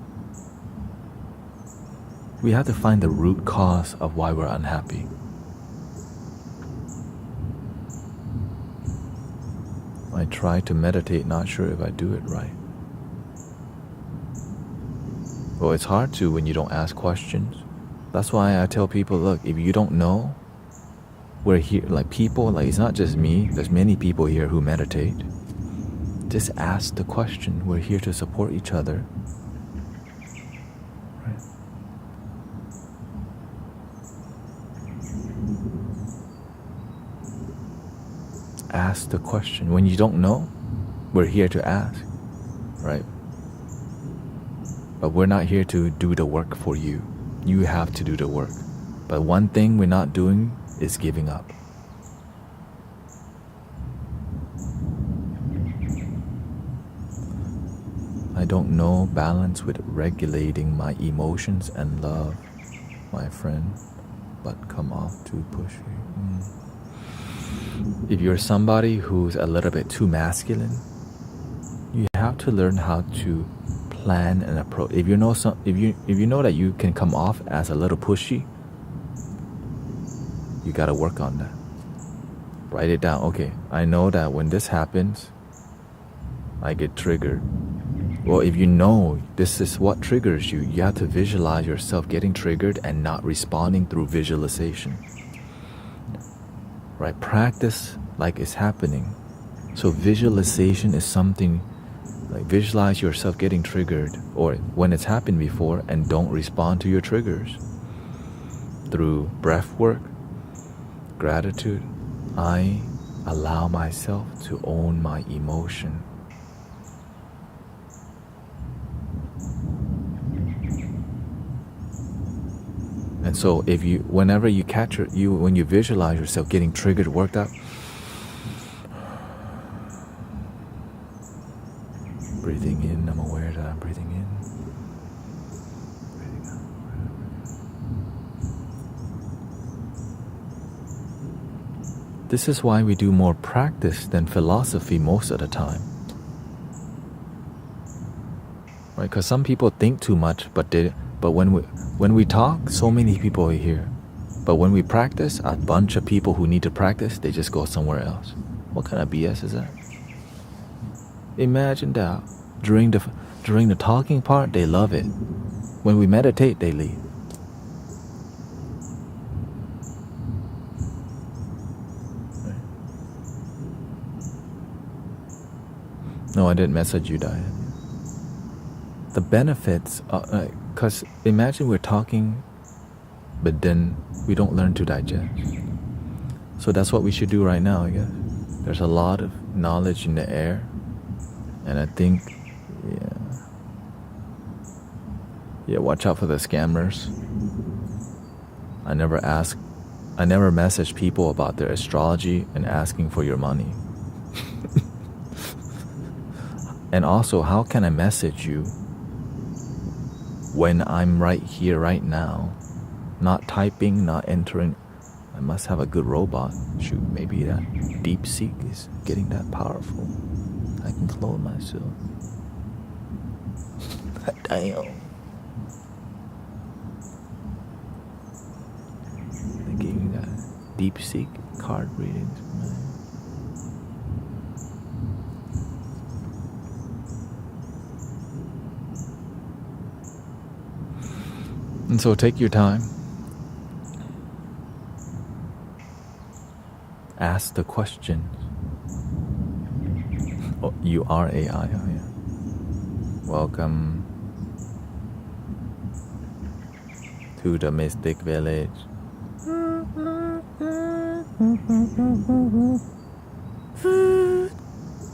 Speaker 1: we have to find the root cause of why we're unhappy. I try to meditate, not sure if I do it right. Well, it's hard to when you don't ask questions. That's why I tell people, look, if you don't know, we're here, it's not just me, there's many people here who meditate. Just ask the question. We're here to support each other. Right? Ask the question. When you don't know, we're here to ask, right? But we're not here to do the work for you. You have to do the work. But one thing we're not doing is giving up. I don't know balance with regulating my emotions and love, my friend, but come off too pushy. If you're somebody who's a little bit too masculine, you have to learn how to plan and approach. If you know that you can come off as a little pushy, you got to work on that. Write it down. Okay, I know that when this happens, I get triggered. Well, if you know this is what triggers you, you have to visualize yourself getting triggered and not responding through visualization. right? Practice like it's happening. So visualization is something like visualize yourself getting triggered or when it's happened before and don't respond to your triggers. Through breath work, gratitude, I allow myself to own my emotion. And so if you, whenever you capture, when you visualize yourself getting triggered, worked up, breathing in, I'm aware that I'm breathing in. Breathing out. This is why we do more practice than philosophy most of the time. Right? Because some people think too much, but when we talk, so many people are here. But when we practice, a bunch of people who need to practice, they just go somewhere else. What kind of BS is that? Imagine that. During the talking part, they love it. When we meditate, they leave. Right. No, I didn't message you, Diane. The benefits, because imagine we're talking, but then we don't learn to digest. So that's what we should do right now, I guess. There's a lot of knowledge in the air. And I think, yeah, watch out for the scammers. I never message people about their astrology and asking for your money. And also, how can I message you when I'm right here, right now? Not typing, not entering. I must have a good robot. Shoot, maybe that DeepSeek is getting that powerful. I can clone myself. Damn. They gave me that DeepSeek card readings, man. And so take your time. Ask the questions. Oh, you are AI, oh yeah. Welcome to the Mystic Village.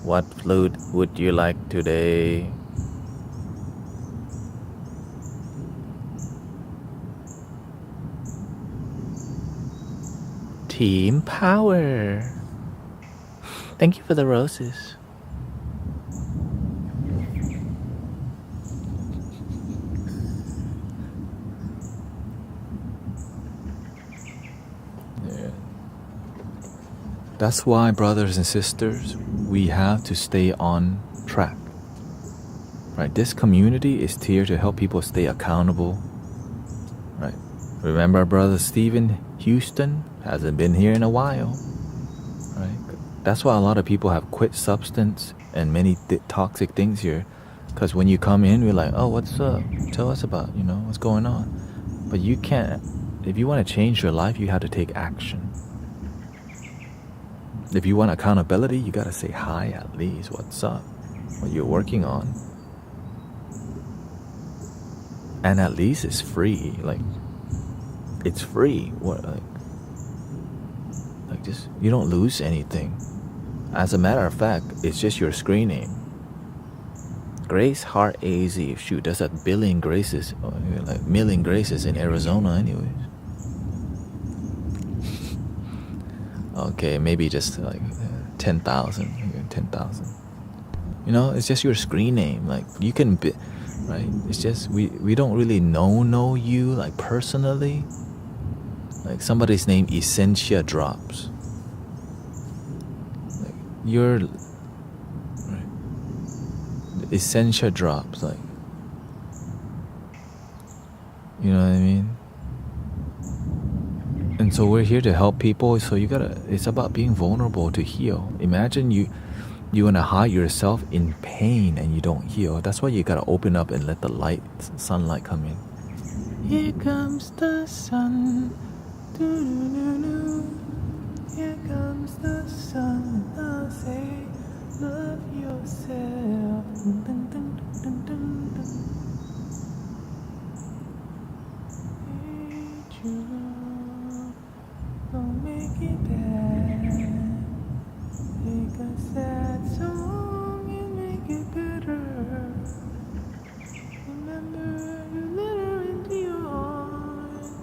Speaker 1: What flute would you like today? Team power. Thank you for the roses. That's why, brothers and sisters, we have to stay on track. Right? This community is here to help people stay accountable. Right? Remember our brother Stephen Houston hasn't been here in a while. Right? That's why a lot of people have quit substance and many toxic things here. Because when you come in, we're like, oh, what's up? Tell us about, what's going on. But you can't, if you want to change your life, you have to take action. If you want accountability, you gotta say hi at least. What's up? What you're working on. And at least it's free. Like, it's free. What? Like just you don't lose anything. As a matter of fact, it's just your screen name. Grace Heart AZ. Shoot, there's a billion graces, like million graces in Arizona, anyways. Okay, maybe just like 10,000. 10,000. It's just your screen name. Like you can be, right? It's just we don't really know you like personally. Like somebody's name Essentia Drops. Like you're right. Essentia Drops, like you know what I mean? And so we're here to help people. So it's about being vulnerable to heal. Imagine you want to hide yourself in pain and you don't heal. That's why you got to open up and let the sunlight come in. Here comes the sun. Here comes the sun, and I'll say, love yourself. Dun, dun, dun, dun, dun, dun. Hey, Jude, don't make it bad. Take a sad song and make it better. Remember, you let her into your heart.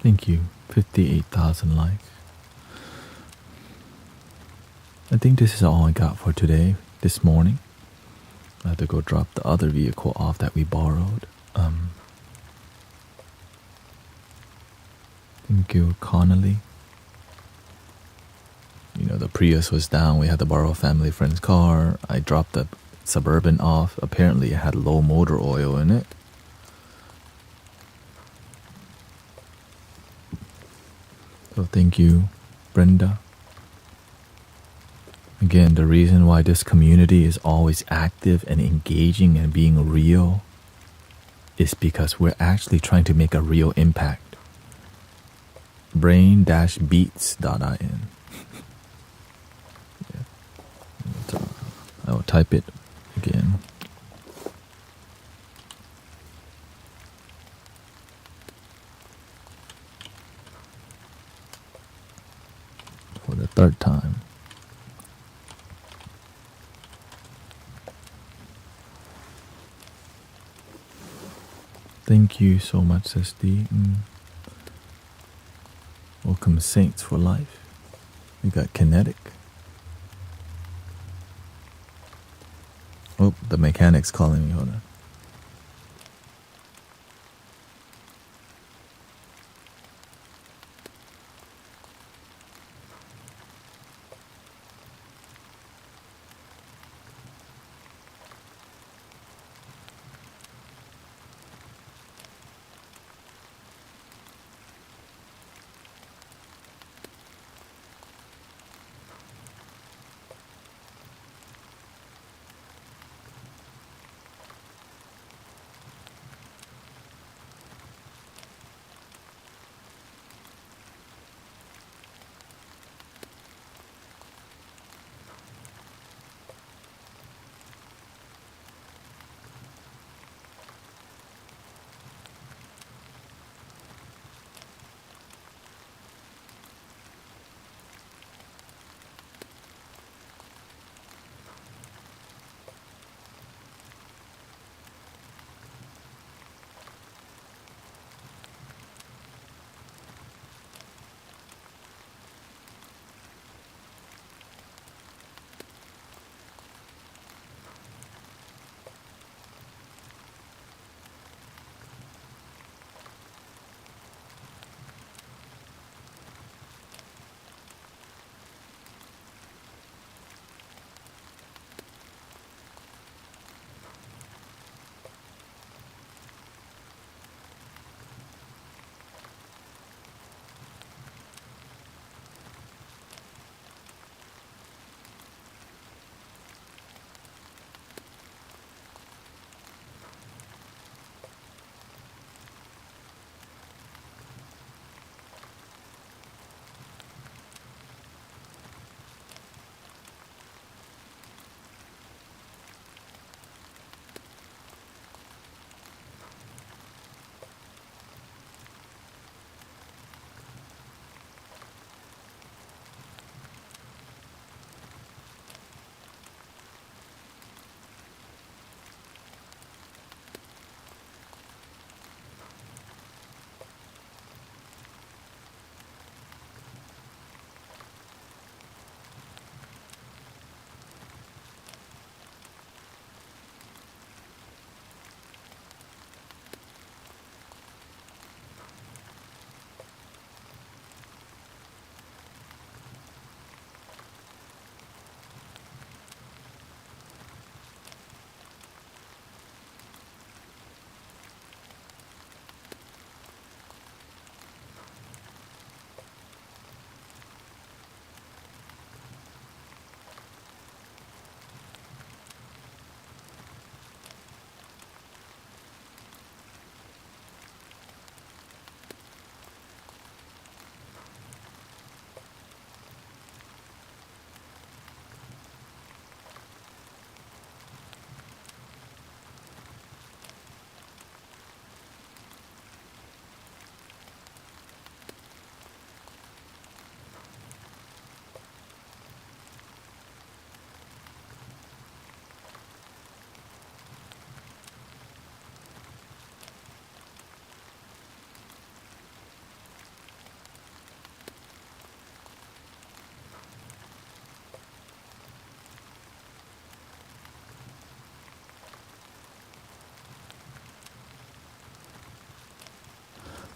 Speaker 1: Thank you. 58,000 likes. I think this is all I got for today, this morning. I have to go drop the other vehicle off that we borrowed. Thank you, Connolly. You know, the Prius was down. We had to borrow a family friend's car. I dropped the Suburban off. Apparently, it had low motor oil in it. So thank you, Brenda. Again, the reason why this community is always active and engaging and being real is because we're actually trying to make a real impact. brain-beats.in. I will type it again. For the third time. Thank you so much, SD. Welcome, Saints for Life. We got Kinetic. Oh, the mechanic's calling me. Hold on.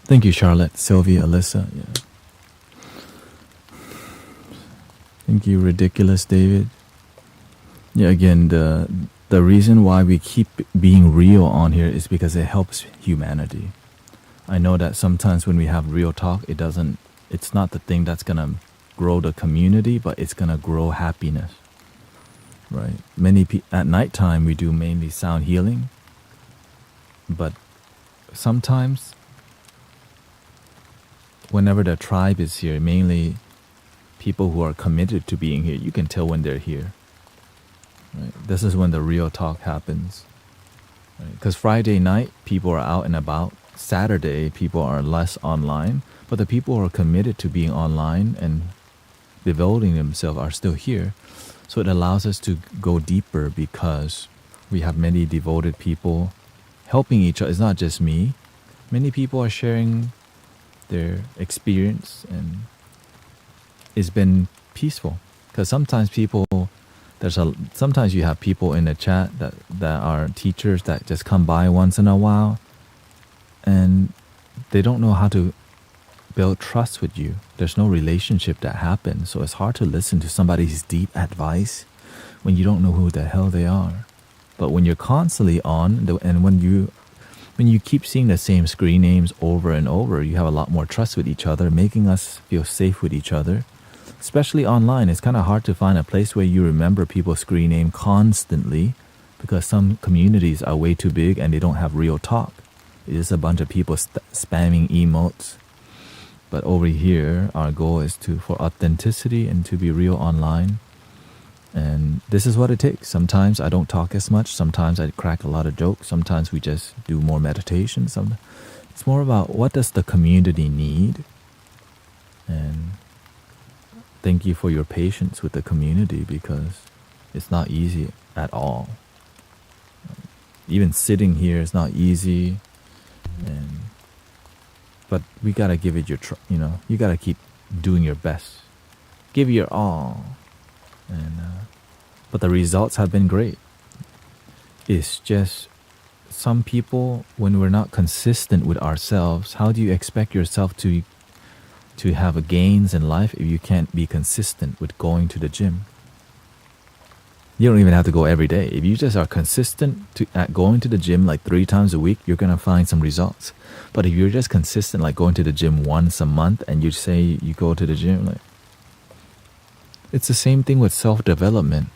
Speaker 1: Thank you, Charlotte, Sylvia, Alyssa. Yeah. Thank you, Ridiculous David. Yeah, again, the reason why we keep being real on here is because it helps humanity. I know that sometimes when we have real talk, it's not the thing that's gonna grow the community, but it's gonna grow happiness, right? At nighttime we do mainly sound healing, but sometimes whenever the tribe is here, mainly people who are committed to being here, you can tell when they're here. Right? This is when the real talk happens. Because Friday night, people are out and about. Saturday, people are less online. But the people who are committed to being online and devoting themselves are still here. So it allows us to go deeper because we have many devoted people helping each other. It's not just me. Many people are sharing their experience, and it's been peaceful. Because sometimes sometimes you have people in the chat that are teachers that just come by once in a while, and they don't know how to build trust with you. There's no relationship that happens, so it's hard to listen to somebody's deep advice when you don't know who the hell they are. But when you're constantly on, and when you keep seeing the same screen names over and over, you have a lot more trust with each other, making us feel safe with each other. Especially online, it's kind of hard to find a place where you remember people's screen name constantly, because some communities are way too big and they don't have real talk. It's just a bunch of people spamming emotes. But over here, our goal is for authenticity and to be real online. And this is what it takes. Sometimes I don't talk as much. Sometimes I crack a lot of jokes. Sometimes we just do more meditation. It's more about what does the community need. And thank you for your patience with the community, because it's not easy at all. Even sitting here is not easy. But we gotta give it you gotta keep doing your best. Give your all. But the results have been great. It's just some people, when we're not consistent with ourselves, how do you expect yourself to have gains in life if you can't be consistent with going to the gym? You don't even have to go every day. If you just are consistent at going to the gym like 3 times a week, you're gonna find some results. But if you're just consistent, like going to the gym once a month, and you say you go to the gym, like, it's the same thing with self-development.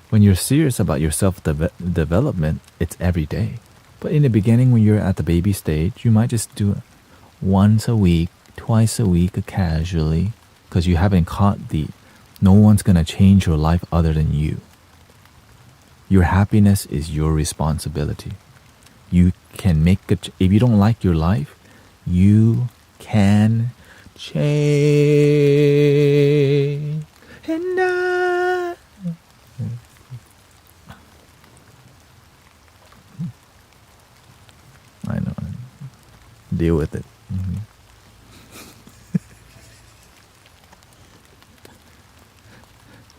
Speaker 1: When you're serious about your self-development, it's every day. But in the beginning, when you're at the baby stage, you might just do it once a week, twice a week, casually, because you haven't caught no one's gonna change your life other than you. Your happiness is your responsibility. You can if you don't like your life, you can change. And I know. Deal with it. Mm-hmm.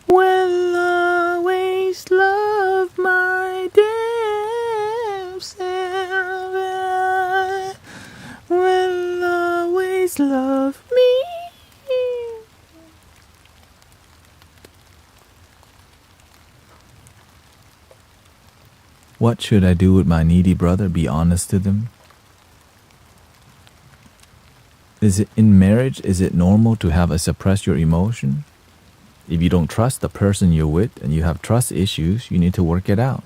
Speaker 1: Will always love my damn self. Will always love me. What should I do with my needy brother? Be honest to them. In marriage, is it normal to have a suppress your emotion? If you don't trust the person you're with and you have trust issues, you need to work it out.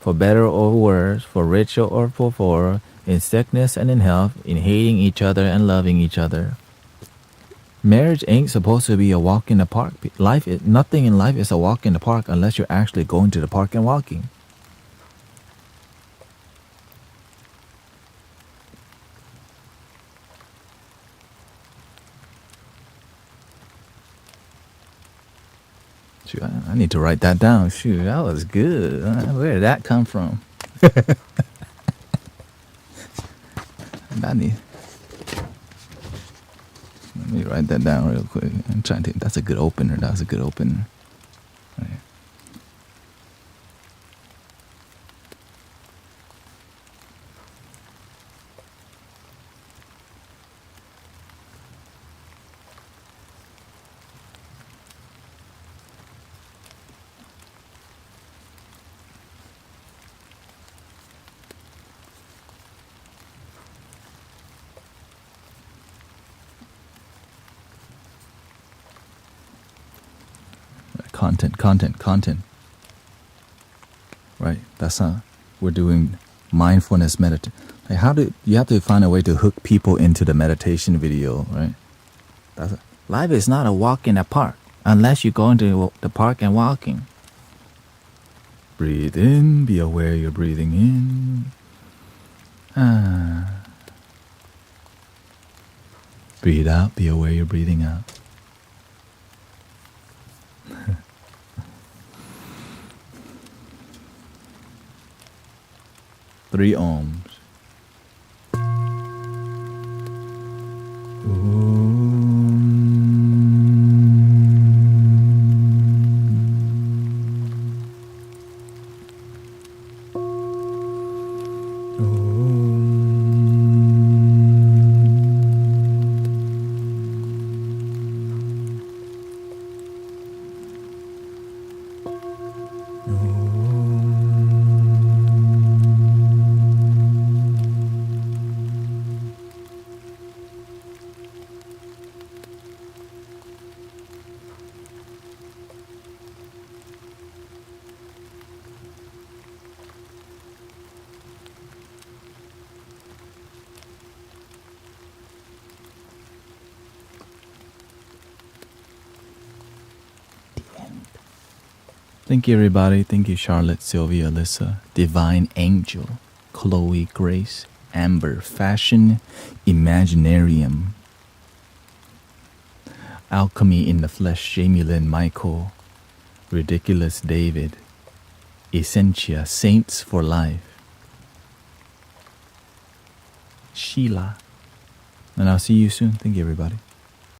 Speaker 1: For better or worse, for richer or for poorer, in sickness and in health, in hating each other and loving each other. Marriage ain't supposed to be a walk in the park. Nothing in life is a walk in the park unless you're actually going to the park and walking. Shoot, I need to write that down. Shoot, that was good. Where did that come from? Let me write that down real quick. I'm trying to. That's a good opener. That was a good opener. Right. content. Right? That's how we're doing mindfulness meditation. Like you have to find a way to hook people into the meditation video, right? Life is not a walk in the park unless you go into the park and walking. Breathe in, be aware you're breathing in. Breathe out, be aware you're breathing out. 3 ohms. Thank you, everybody. Thank you, Charlotte, Sylvia, Alyssa, Divine Angel, Chloe, Grace, Amber, Fashion, Imaginarium, Alchemy in the Flesh, Jamie Lynn, Michael, Ridiculous David, Essentia, Saints for Life, Sheila. And I'll see you soon. Thank you, everybody.